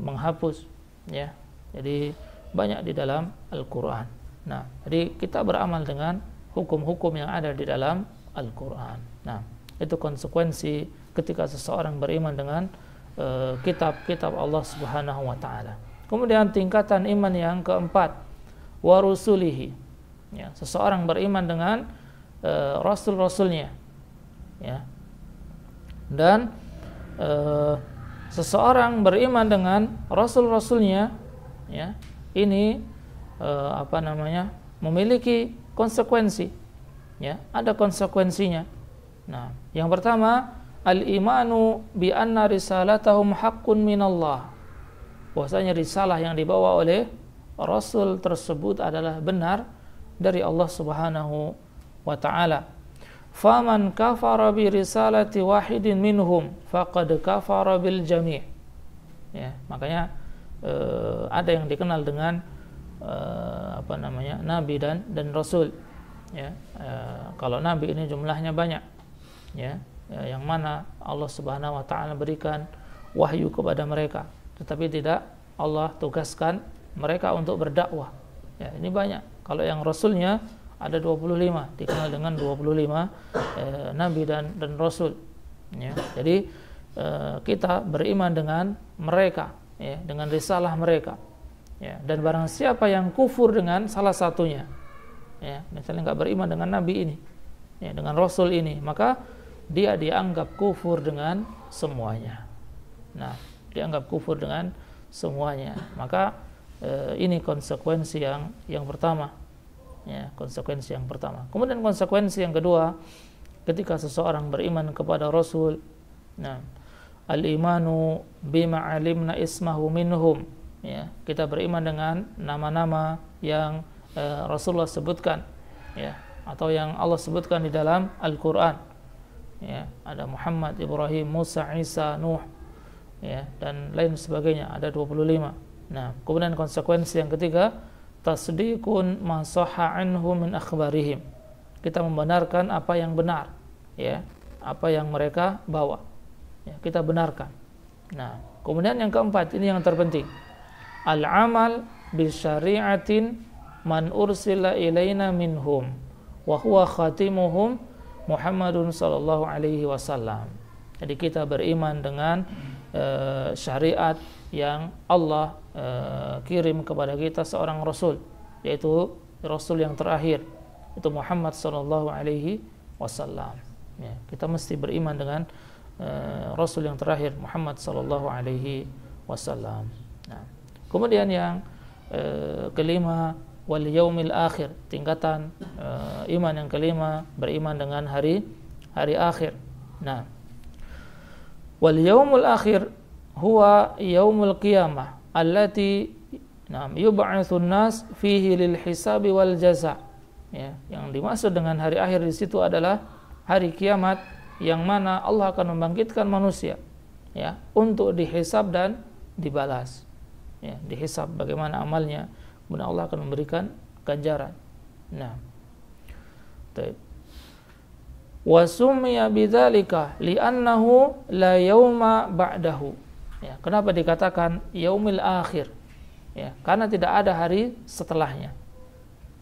menghapus ya. Jadi banyak di dalam Al-Qur'an. Nah, jadi kita beramal dengan hukum-hukum yang ada di dalam Al-Qur'an. Nah, itu konsekuensi ketika seseorang beriman dengan kitab-kitab Allah Subhanahu wa taala. Kemudian tingkatan iman yang keempat, wa rusulihi. Ya, seseorang beriman dengan rasul-rasulnya. Ya. Dan seseorang beriman dengan rasul-rasulnya ya, ini apa namanya? Memiliki konsekuensi. Ya, ada konsekuensinya. Nah, yang pertama, al-imanu bi anna risalatahum haqqun minallah. Bahwasanya risalah yang dibawa oleh rasul tersebut adalah benar dari Allah Subhanahu wa taala. Faman kafara bi risalati wahidin minhum faqad kafara bil jami'. Ya, makanya ada yang dikenal dengan apa namanya? Nabi dan rasul. Ya, kalau nabi ini jumlahnya banyak. Ya, yang mana Allah Subhanahu wa taala berikan wahyu kepada mereka, tetapi tidak Allah tugaskan mereka untuk berdakwah. Ya, ini banyak. Kalau yang rasulnya ada 25, dikenal dengan 25 nabi dan rasul. Ya, jadi kita beriman dengan mereka, ya, dengan risalah mereka. Ya, dan barang siapa yang kufur dengan salah satunya, ya, misalnya nggak beriman dengan nabi ini, ya, dengan rasul ini, maka dia dianggap kufur dengan semuanya. Nah, dianggap kufur dengan semuanya. Maka ini konsekuensi yang pertama. Ya, konsekuensi yang pertama. Kemudian konsekuensi yang kedua, ketika seseorang beriman kepada Rasul, nah, al-imanu bima alimna ismahu minhum. Ya, kita beriman dengan nama-nama yang Rasulullah sebutkan, ya, atau yang Allah sebutkan di dalam Al-Qur'an. Ya, ada Muhammad, Ibrahim, Musa, Isa, Nuh, ya, dan lain sebagainya, ada 25. Nah, kemudian konsekuensi yang ketiga, tasdiqun ma sahha anhu min akhbarihim. Kita membenarkan apa yang benar, ya, apa yang mereka bawa. Ya, kita benarkan. Nah, kemudian yang keempat, ini yang terpenting. Al-amal bi syari'atin man ursila ilaina minhum wa huwa khatimuhum Muhammadun sallallahu alaihi wasallam. Jadi kita beriman dengan syariat yang Allah kirim kepada kita seorang rasul, yaitu rasul yang terakhir, itu Muhammad sallallahu alaihi wasallam. Ya, kita mesti beriman dengan rasul yang terakhir Muhammad sallallahu alaihi wasallam. Nah, kemudian yang kelima, wal yaumil akhir, tingkatan iman yang kelima, beriman dengan hari akhir. Nah, wal yaumul akhir huwa yaumul qiyamah allati yub'atsun nas fihi lil hisabi wal jaza. Ya, yang dimaksud dengan hari akhir di situ adalah hari kiamat yang mana Allah akan membangkitkan manusia, ya, untuk dihisab dan dibalas. Ya, dihisab bagaimana amalnya, kemudian Allah akan memberikan ganjaran. Nah, baik. Wa summiya bidzalika li'annahu la yauma ba'dahu. Ya, kenapa dikatakan yaumil akhir? Ya, karena tidak ada hari setelahnya.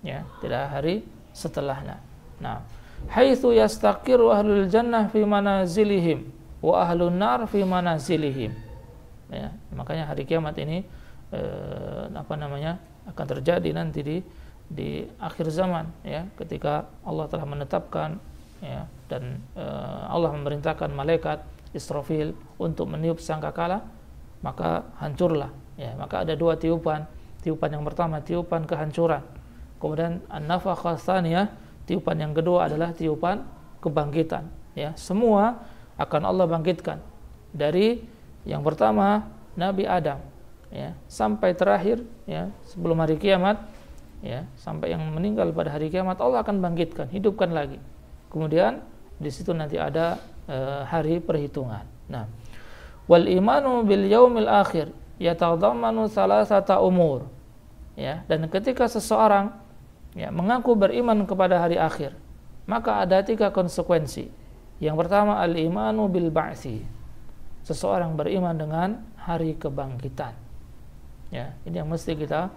Ya, tidak ada hari setelahnya. Nah, haitsu yastaqiru ahlul jannah fi manazilihim wa ahlun nar fi manazilihim. Ya, makanya hari kiamat ini akan terjadi nanti di akhir zaman, ya, ketika Allah telah menetapkan, ya, dan Allah memerintahkan malaikat Israfil untuk meniup sangkakala, maka hancurlah, ya, maka ada dua tiupan. Tiupan yang pertama tiupan kehancuran, kemudian an-nafakhah tsaniyah, tiupan yang kedua adalah tiupan kebangkitan, ya. Semua akan Allah bangkitkan, dari yang pertama Nabi Adam, ya, sampai terakhir, ya, sebelum hari kiamat, ya, sampai yang meninggal pada hari kiamat Allah akan bangkitkan, hidupkan lagi. Kemudian di situ nanti ada hari perhitungan. Nah, wal imanu bil yaumil akhir yatadammanu salasata umur. Ya, dan ketika seseorang, ya, mengaku beriman kepada hari akhir, maka ada 3 konsekuensi. Yang pertama, al imanu bil ba'tsi. Seseorang beriman dengan hari kebangkitan. Ya, ini yang mesti kita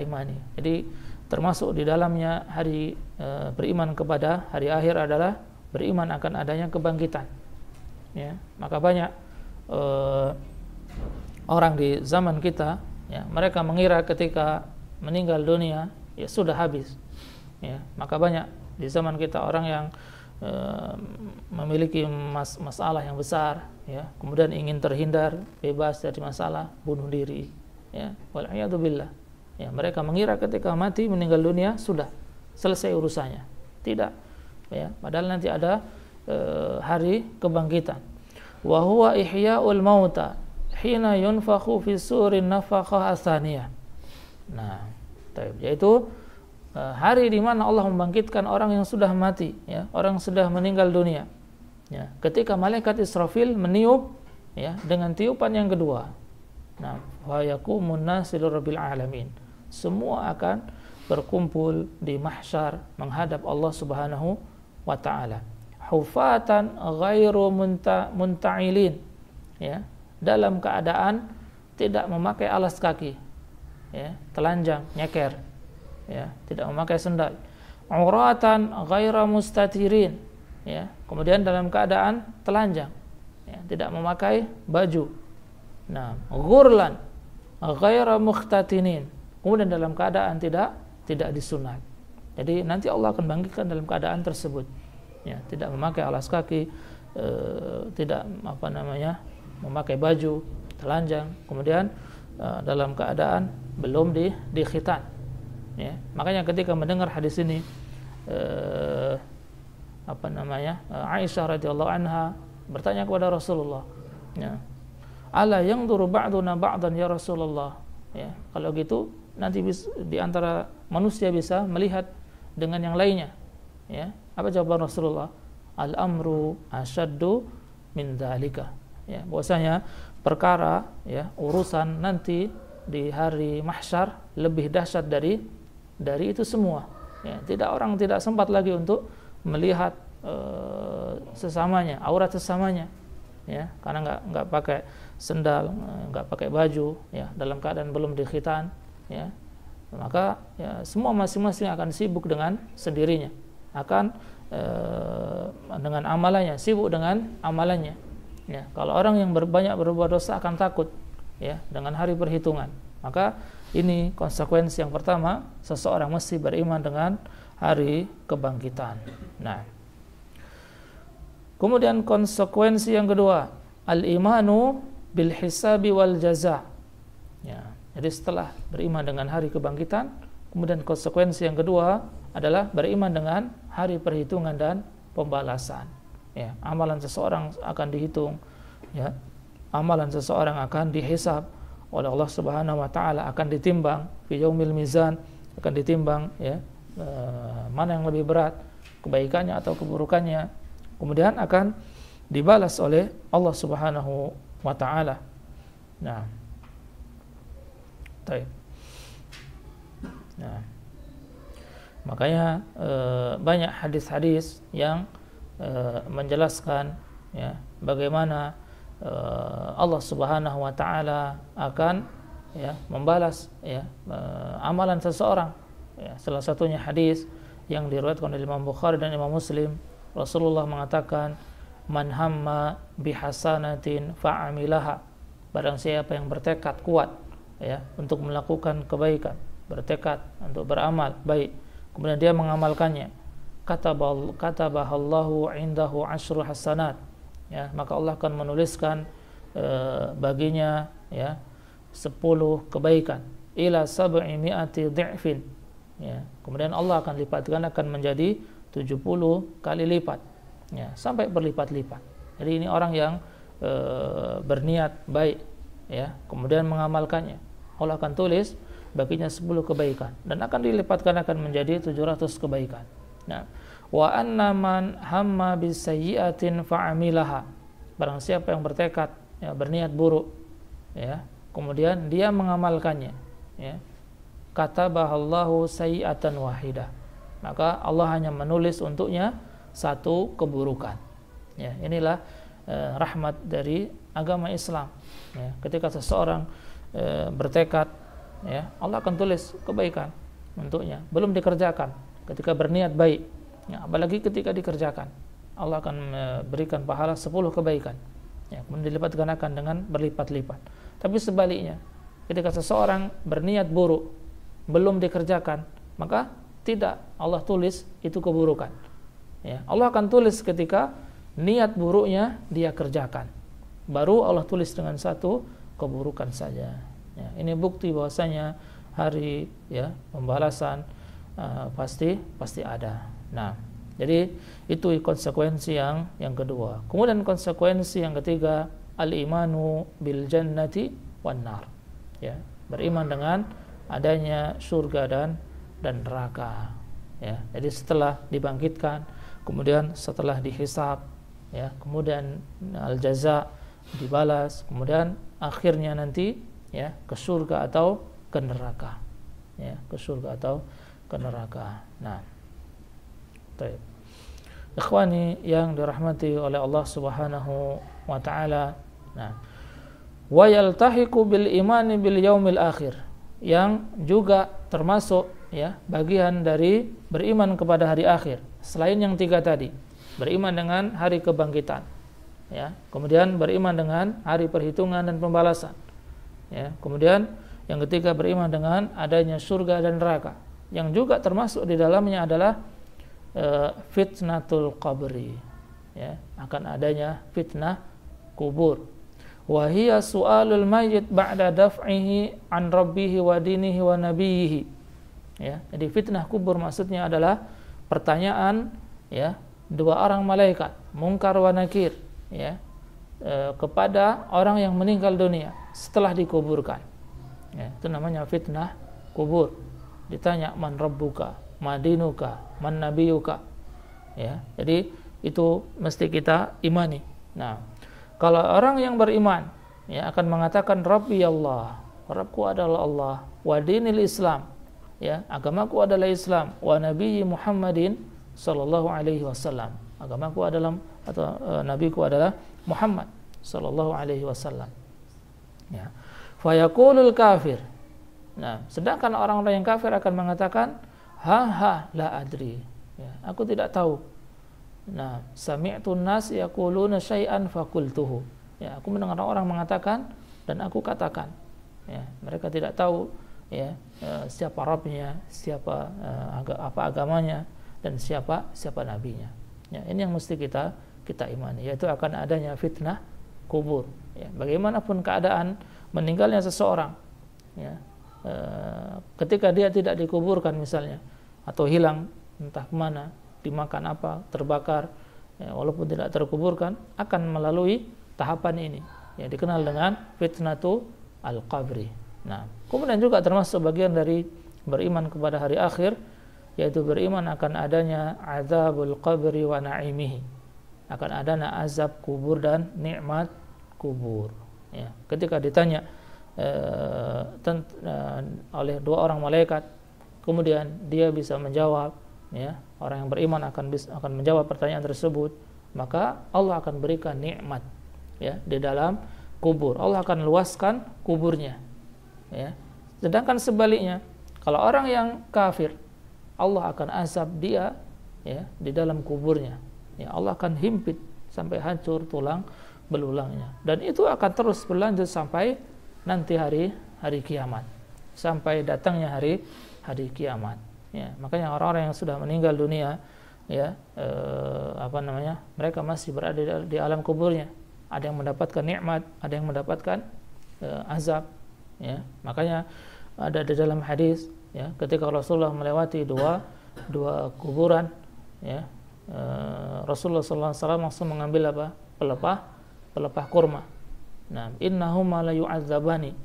imani. Jadi termasuk di dalamnya hari beriman kepada hari akhir adalah beriman akan adanya kebangkitan. Ya, maka banyak orang di zaman kita, ya, mereka mengira ketika meninggal dunia, ya, sudah habis. Ya, maka banyak di zaman kita orang yang memiliki masalah yang besar, ya, kemudian ingin terhindar, bebas dari masalah, bunuh diri, ya, wal'iyadzubillah. Ya, mereka mengira ketika mati meninggal dunia sudah selesai urusannya. Tidak, ya, padahal nanti ada hari kebangkitan. Wa huwa ihya'ul mauta hina yunfakhu fi surin nafakhah atsaniyah. Nah, yaitu hari di mana Allah membangkitkan orang yang sudah mati, ya, orang yang sudah meninggal dunia. Ya, ketika malaikat Israfil meniup, ya, dengan tiupan yang kedua. Nah, wa yaqumun nasu lirabbil alamin. Semua akan berkumpul di mahsyar menghadap Allah Subhanahu wa taala. Hufatan ghairu munta'ilin, ya, dalam keadaan tidak memakai alas kaki, ya, telanjang, nyeker, ya, tidak memakai sendal. Uratan ghaira mustatirin, ya, kemudian dalam keadaan telanjang, ya, tidak memakai baju. Nah, ghurlan ghaira mukhtatinin, kemudian dalam keadaan tidak disunat. Jadi nanti Allah akan bangkitkan dalam keadaan tersebut, ya, tidak memakai alas kaki, tidak memakai baju, telanjang, kemudian dalam keadaan belum dikhitan. Ya, makanya ketika mendengar hadis ini, Aisyah radhiyallahu anha bertanya kepada Rasulullah, ya, ala yanzuru ba'duna ba'dan ya Rasulullah, ya, kalau gitu nanti di antara manusia bisa melihat dengan yang lainnya, ya. Apa jawaban Rasulullah? Al-amru asyaddu min dzalika. Ya, bahwasanya perkara, ya, urusan nanti di hari mahsyar lebih dahsyat dari itu semua. Ya, orang tidak sempat lagi untuk melihat sesamanya, aurat sesamanya, ya, karena nggak pakai sendal, nggak pakai baju, ya, dalam keadaan belum dikhitan, ya, maka, ya, semua masing-masing akan sibuk dengan sendirinya, akan dengan amalannya, sibuk dengan amalannya. Ya, kalau orang yang banyak berbuat dosa akan takut, ya, dengan hari perhitungan. Maka ini konsekuensi yang pertama, seseorang mesti beriman dengan hari kebangkitan. Nah, kemudian konsekuensi yang kedua, al-imanu bil hisabi wal jaza. Ya, jadi setelah beriman dengan hari kebangkitan, kemudian konsekuensi yang kedua adalah beriman dengan hari perhitungan dan pembalasan. Ya, amalan seseorang akan dihitung, ya. Amalan seseorang akan dihisab oleh Allah Subhanahu wa taala, akan ditimbang fi yaumil mizan, akan ditimbang, ya, mana yang lebih berat, kebaikannya atau keburukannya. Kemudian akan dibalas oleh Allah Subhanahu wa taala. Nah. Baik. Nah. Makanya banyak hadis-hadis yang menjelaskan, ya, bagaimana Allah Subhanahu wa taala akan, ya, membalas, ya, amalan seseorang. Ya, salah satunya hadis yang diriwayatkan oleh Imam Bukhari dan Imam Muslim, Rasulullah mengatakan, "Man hamma bihasanatin fa'amilaha." Barang siapa yang bertekad kuat, ya, untuk melakukan kebaikan, bertekad untuk beramal baik, kemudian dia mengamalkannya, katabahallahu indahu asyru hasanat, ya, maka Allah akan menuliskan baginya, ya, 10 kebaikan ila sab'i mi'ati dhi'fin, ya, kemudian Allah akan lipatkan, akan menjadi 70 kali lipat, ya, sampai berlipat-lipat. Jadi ini orang yang berniat baik, ya, kemudian mengamalkannya, Allah akan tulis baginya 10 kebaikan dan akan dilipatkan, akan menjadi 700 kebaikan. Nah, wa anna man hamma bisayyi'atin fa'amilaha. Barang siapa yang bertekad, ya, berniat buruk, ya, kemudian dia mengamalkannya, ya, katabahallahu sayyi'atan wahidah. Maka Allah hanya menulis untuknya 1 keburukan. Ya, inilah rahmat dari agama Islam. Ya, ketika seseorang bertekad, ya, Allah akan tulis kebaikan untuknya, belum dikerjakan. Ketika berniat baik, ya, apalagi ketika dikerjakan, Allah akan berikan pahala 10 kebaikan, ya, kemudian dilipatkan akan dengan berlipat-lipat. Tapi sebaliknya, ketika seseorang berniat buruk, belum dikerjakan, maka tidak Allah tulis itu keburukan. Ya, Allah akan tulis ketika niat buruknya dia kerjakan, baru Allah tulis dengan 1 keburukan saja. Ya, ini bukti bahwasanya hari, ya, pembalasan pasti ada. Nah, jadi itu konsekuensi yang kedua. Kemudian konsekuensi yang ketiga, al-imanu bil jannati wan nar. Ya, beriman dengan adanya surga dan neraka. Ya, jadi setelah dibangkitkan, kemudian setelah dihisab, ya, kemudian al-jaza, dibalas, kemudian akhirnya nanti, ya, ke surga atau ke neraka. Ya, ke surga atau ke neraka. Nah, baik. Ikhwani yang dirahmati oleh Allah Subhanahu wa taala. Nah, wa yaltahiqu bil imani bil yaumil akhir, yang juga termasuk, ya, bagian dari beriman kepada hari akhir. Selain yang 3 tadi, beriman dengan hari kebangkitan, ya, kemudian beriman dengan hari perhitungan dan pembalasan, ya, kemudian yang ketiga beriman dengan adanya surga dan neraka, yang juga termasuk di dalamnya adalah fitnatul qabri, ya, akan adanya fitnah kubur. Wa hiya su'alul mayyit ba'da daf'ihi an rabbihi wa dinihi wa nabiyhi. Ya, jadi fitnah kubur maksudnya adalah pertanyaan, ya, 2 orang malaikat, Munkar wa Nakir, ya, kepada orang yang meninggal dunia setelah dikuburkan. Ya, itu namanya fitnah kubur. Ditanya, man rabbuka, madinuka, man nabiyuka. Ya, jadi itu mesti kita imani. Nah, kalau orang yang beriman, ya, akan mengatakan Rabbi Allah, Rabbku adalah Allah, wa dinil Islam, ya, agamaku adalah Islam, wa nabiyyi Muhammadin sallallahu alaihi wasallam, agamaku adalah atau nabiku adalah Muhammad sallallahu alaihi wasallam. Ya. Fa yaqulul kafir. Nah, sedangkan orang-orang yang kafir akan mengatakan ha la adri. Ya, aku tidak tahu. Nah, sami'tu nas yaquluna syai'an faqultuhu. Ya, aku mendengar orang mengatakan dan aku katakan. ya. Mereka tidak tahu ya siapa Rabbnya, siapa apa agamanya, dan siapa nabinya. Ya, ini yang mesti kita imani, yaitu akan adanya fitnah kubur. Ya, bagaimanapun keadaan meninggalnya seseorang, ya, ketika dia tidak dikuburkan misalnya, atau hilang entah kemana, dimakan apa, terbakar, ya, walaupun tidak terkuburkan, akan melalui tahapan ini, yang dikenal dengan fitnatu al-qabri. Nah, kemudian juga termasuk bagian dari beriman kepada hari akhir, yaitu beriman akan adanya azabul qabri wa na'imihi, akan adanya azab kubur dan nikmat kubur. Ya, ketika ditanya oleh dua orang malaikat, kemudian dia bisa menjawab, ya, orang yang beriman akan menjawab pertanyaan tersebut, maka Allah akan berikan nikmat, ya, di dalam kubur. Allah akan luaskan kuburnya, ya. Sedangkan sebaliknya, kalau orang yang kafir, Allah akan azab dia, ya, di dalam kuburnya. Ya, Allah akan himpit sampai hancur tulang belulangnya, dan itu akan terus berlanjut sampai nanti hari kiamat, sampai datangnya hari kiamat. Ya, makanya orang-orang yang sudah meninggal dunia, ya, mereka masih berada di alam kuburnya. Ada yang mendapatkan nikmat, ada yang mendapatkan azab. Ya, makanya ada di dalam hadis, ya, ketika Rasulullah melewati dua kuburan, ya, Rasulullah SAW langsung mengambil pelepah kurma. Nah, innahuma la yu'adzabani,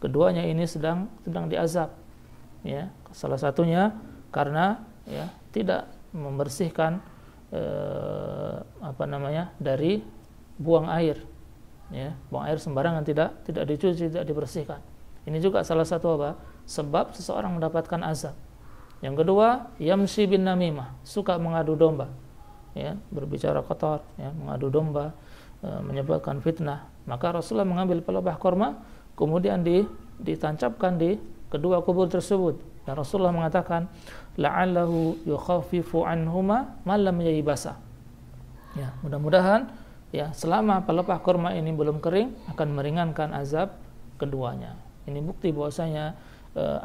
keduanya ini sedang diazab, ya. Salah satunya karena, ya, tidak membersihkan dari buang air, ya, buang air sembarangan, tidak dicuci, tidak dibersihkan. Ini juga salah satu sebab seseorang mendapatkan azab. Yang kedua, yamshi bin namimah, suka mengadu domba, ya, berbicara kotor, ya, mengadu domba, menyebabkan fitnah. Maka Rasulullah mengambil pelepah korma, kemudian ditancapkan di kedua kubur tersebut, dan Rasulullah mengatakan, la'allahu yukhaffifu anhuma ma lam yaybasa. Ya, mudah-mudahan, ya, selama pelepah kurma ini belum kering, akan meringankan azab keduanya. Ini bukti bahwasanya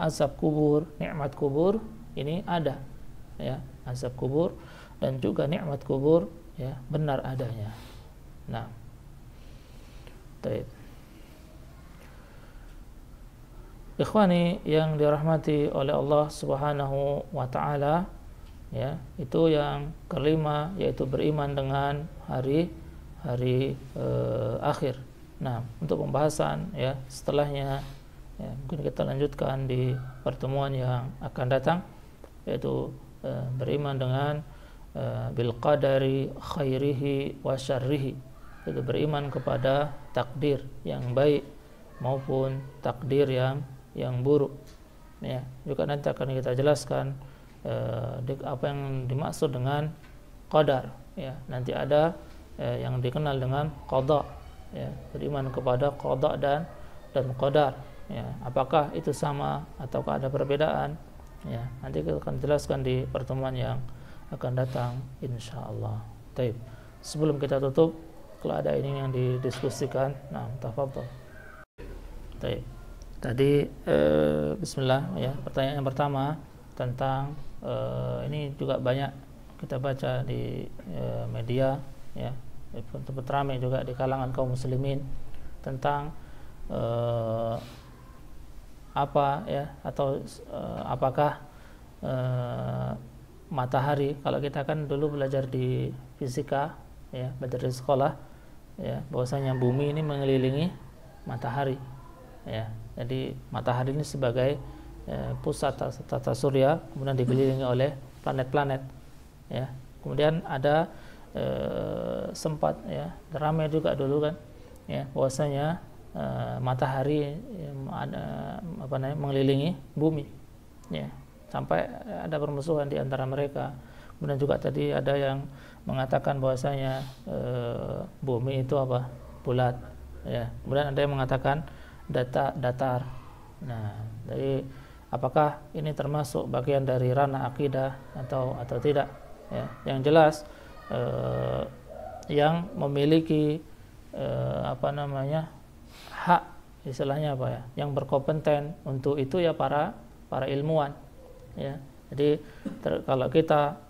azab kubur, nikmat kubur ini ada, ya, azab kubur dan juga nikmat kubur, ya, benar adanya. Nah, baik. Ikhwani yang dirahmati oleh Allah Subhanahu wa taala, ya, itu yang kelima, yaitu beriman dengan hari akhir. Nah, untuk pembahasan, ya, setelahnya, ya, mungkin kita lanjutkan di pertemuan yang akan datang, yaitu beriman dengan bil qadari khairihi wa syarrihi, itu beriman kepada takdir yang baik maupun takdir yang buruk. Ya, juga nanti akan kita jelaskan apa yang dimaksud dengan qadar, ya. Nanti ada yang dikenal dengan qada, ya, beriman kepada qada dan qadar, ya. Apakah itu sama ataukah ada perbedaan, ya, nanti kita akan jelaskan di pertemuan yang akan datang insyaallah. Baik, sebelum kita tutup, kalau ada ini yang didiskusikan, nah, tafadhol. Baik, tadi bismillah, ya, pertanyaan yang pertama tentang ini juga banyak kita baca di media, ya, tempat ramai juga di kalangan kaum muslimin, tentang apakah matahari, kalau kita kan dulu belajar di fisika, ya, belajar di sekolah, ya, bahwasanya bumi ini mengelilingi matahari, ya. Jadi matahari ini sebagai pusat tata surya, kemudian dikelilingi oleh planet-planet, ya. Kemudian ada sempat, ya, ramai juga dulu kan, ya, bahwasanya matahari mengelilingi bumi, ya, sampai ada permusuhan di antara mereka. Kemudian juga tadi ada yang mengatakan bahwasanya bumi itu bulat, ya. Kemudian ada yang mengatakan datar. Nah, jadi apakah ini termasuk bagian dari ranah akidah atau tidak, ya. Yang jelas yang memiliki hak, istilahnya apa ya, yang berkompeten untuk itu ya para ilmuwan, ya. Jadi kalau kita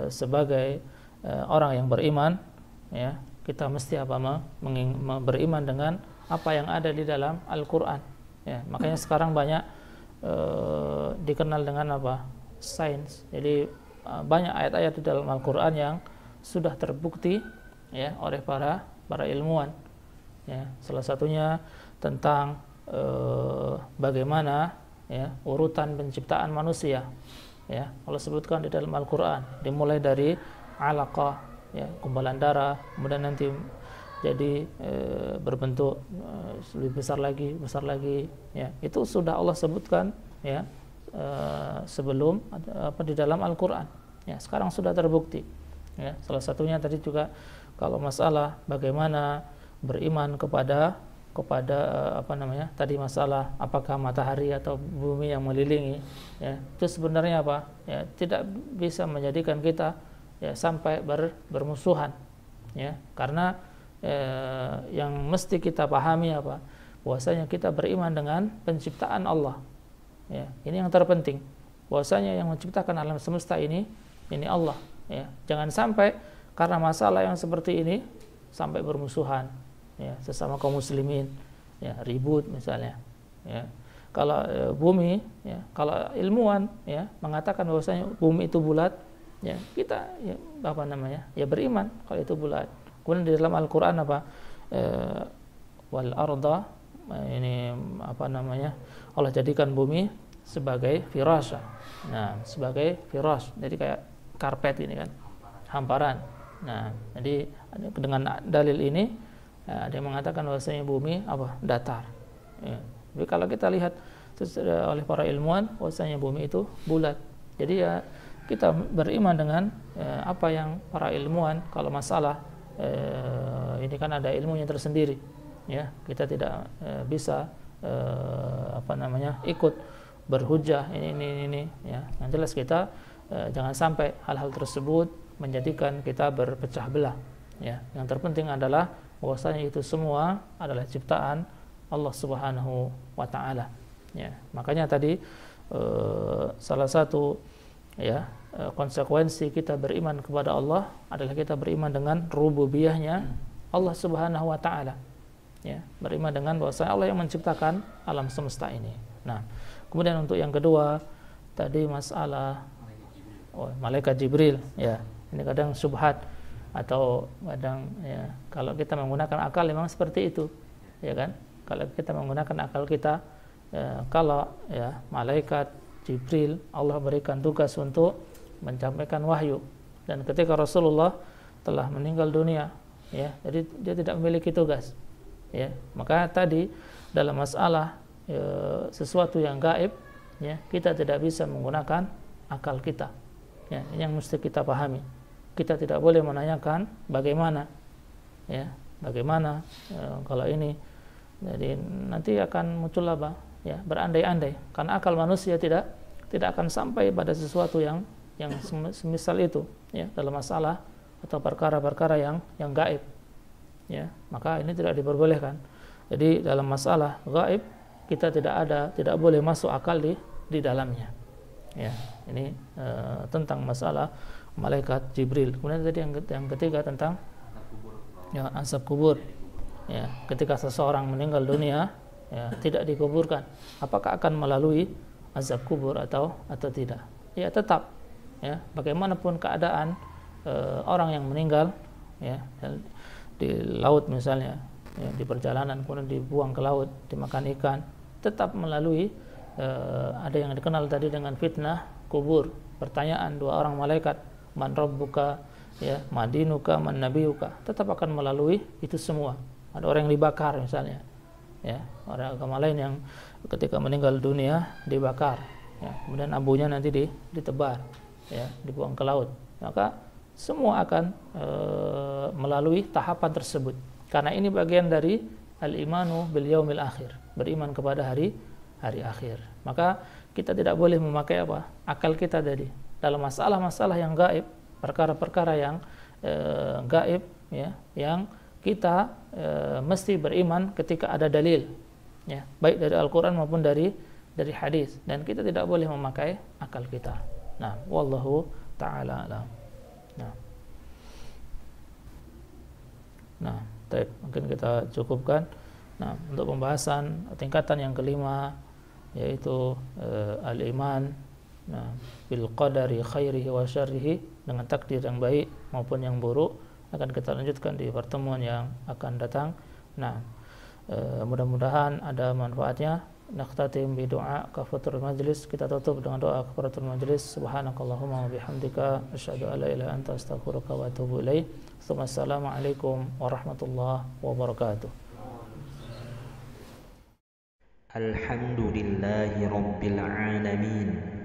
sebagai orang yang beriman, ya, kita mesti beriman dengan apa yang ada di dalam Al-Qur'an, ya. Makanya sekarang banyak dikenal dengan apa? Sains. Jadi banyak ayat-ayat di dalam Al-Qur'an yang sudah terbukti, ya, oleh para ilmuwan, ya. Salah satunya tentang bagaimana, ya, urutan penciptaan manusia, ya. Allah sebutkan di dalam Al-Qur'an, dimulai dari alaqah, ya, gumpalan darah, kemudian nanti jadi berbentuk lebih besar lagi, ya. Itu sudah Allah sebutkan, ya, sebelum di dalam Al-Qur'an, ya. Sekarang sudah terbukti, ya. Salah satunya tadi juga kalau masalah bagaimana beriman kepada tadi masalah apakah matahari atau bumi yang mengelilingi, ya, itu sebenarnya apa, ya, tidak bisa menjadikan kita, ya, sampai bermusuhan, ya, karena yang mesti kita pahami apa, bahwasanya kita beriman dengan penciptaan Allah, ya. Ini yang terpenting, bahwasanya yang menciptakan alam semesta ini Allah, ya. Jangan sampai karena masalah yang seperti ini sampai bermusuhan, ya, sesama kaum muslimin, ya, ribut misalnya, ya. Kalau bumi, ya, kalau ilmuwan, ya, mengatakan bahwasanya bumi itu bulat, ya, kita, ya, ya, beriman kalau itu bulat. Kemudian di dalam Al-Qur'an apa, wal arda, ini Allah jadikan bumi sebagai firasya, nah, sebagai firash, jadi kayak karpet ini kan, hamparan. Nah, jadi dengan dalil ini, ada yang mengatakan bahwasanya bumi datar, ya. Tapi kalau kita lihat oleh para ilmuwan bahwasanya bumi itu bulat. Jadi ya kita beriman dengan apa yang para ilmuwan, kalau masalah ini kan ada ilmunya tersendiri, ya. Kita tidak bisa ikut berhujah ini, ya. Yang jelas kita jangan sampai hal-hal tersebut menjadikan kita berpecah belah, ya. Yang terpenting adalah bahwasanya itu semua adalah ciptaan Allah Subhanahu wa taala, ya. Makanya tadi salah satu, ya, konsekuensi kita beriman kepada Allah adalah kita beriman dengan rububiyahnya Allah Subhanahu wa taala, ya. Beriman dengan bahwasanya Allah yang menciptakan alam semesta ini. Nah, kemudian untuk yang kedua tadi masalah malaikat Jibril, ya. Ini kadang syubhat atau kadang, ya, kalau kita menggunakan akal memang seperti itu, ya kan? Kalau kita menggunakan akal kita, kalau, ya, malaikat Jibril Allah berikan tugas untuk menyampaikan wahyu, dan ketika Rasulullah telah meninggal dunia, ya, jadi dia tidak memiliki tugas, ya. Maka tadi dalam masalah sesuatu yang gaib, ya, kita tidak bisa menggunakan akal kita, ya. Ini yang mesti kita pahami. Kita tidak boleh menanyakan bagaimana, ya, bagaimana kalau ini, jadi nanti akan muncul apa, ya, berandai-andai, karena akal manusia tidak akan sampai pada sesuatu yang semisal itu, ya, dalam masalah atau perkara-perkara yang gaib, ya. Maka ini tidak diperbolehkan. Jadi dalam masalah gaib kita tidak boleh masuk akal di dalamnya, ya. Ini tentang masalah malaikat Jibril. Kemudian tadi yang ketiga tentang, ya, azab kubur, ya. Ketika seseorang meninggal dunia, ya, tidak dikuburkan, apakah akan melalui azab kubur atau tidak? Ya, tetap, ya, bagaimanapun keadaan orang yang meninggal, ya, di laut misalnya, ya, di perjalanan kemudian dibuang ke laut, dimakan ikan, tetap melalui ada yang dikenal tadi dengan fitnah kubur, pertanyaan dua orang malaikat, man rabbuka, ya, madinuka, man nabiyuka, tetap akan melalui itu semua. Ada orang yang dibakar misalnya, ya, orang agama lain yang ketika meninggal dunia dibakar, ya, kemudian abunya nanti ditebar, ya, dibuang ke laut, maka semua akan melalui tahapan tersebut, karena ini bagian dari al-imanu bil yaumil akhir, beriman kepada hari akhir. Maka kita tidak boleh memakai akal kita tadi dalam masalah-masalah yang gaib, perkara-perkara yang gaib, ya, yang kita mesti beriman ketika ada dalil, ya, baik dari Al-Qur'an maupun dari hadis, dan kita tidak boleh memakai akal kita. Nah, wallahu taala alam. Nah, baik, mungkin kita cukupkan. Nah, untuk pembahasan tingkatan yang kelima yaitu al-iman bil qadari khairihi wa syarrihi, dengan takdir yang baik maupun yang buruk, akan kita lanjutkan di pertemuan yang akan datang. Nah, mudah-mudahan ada manfaatnya. Nakhtatim bi doa kafaratul majlis. Kita tutup dengan doa kafaratul majlis. Subhanakallahumma wa bihamdika asyhadu an la ilaha illa anta astaghfiruka wa atubu ilaik. Assalamualaikum warahmatullahi wabarakatuh. Alhamdulillahi rabbil alamin.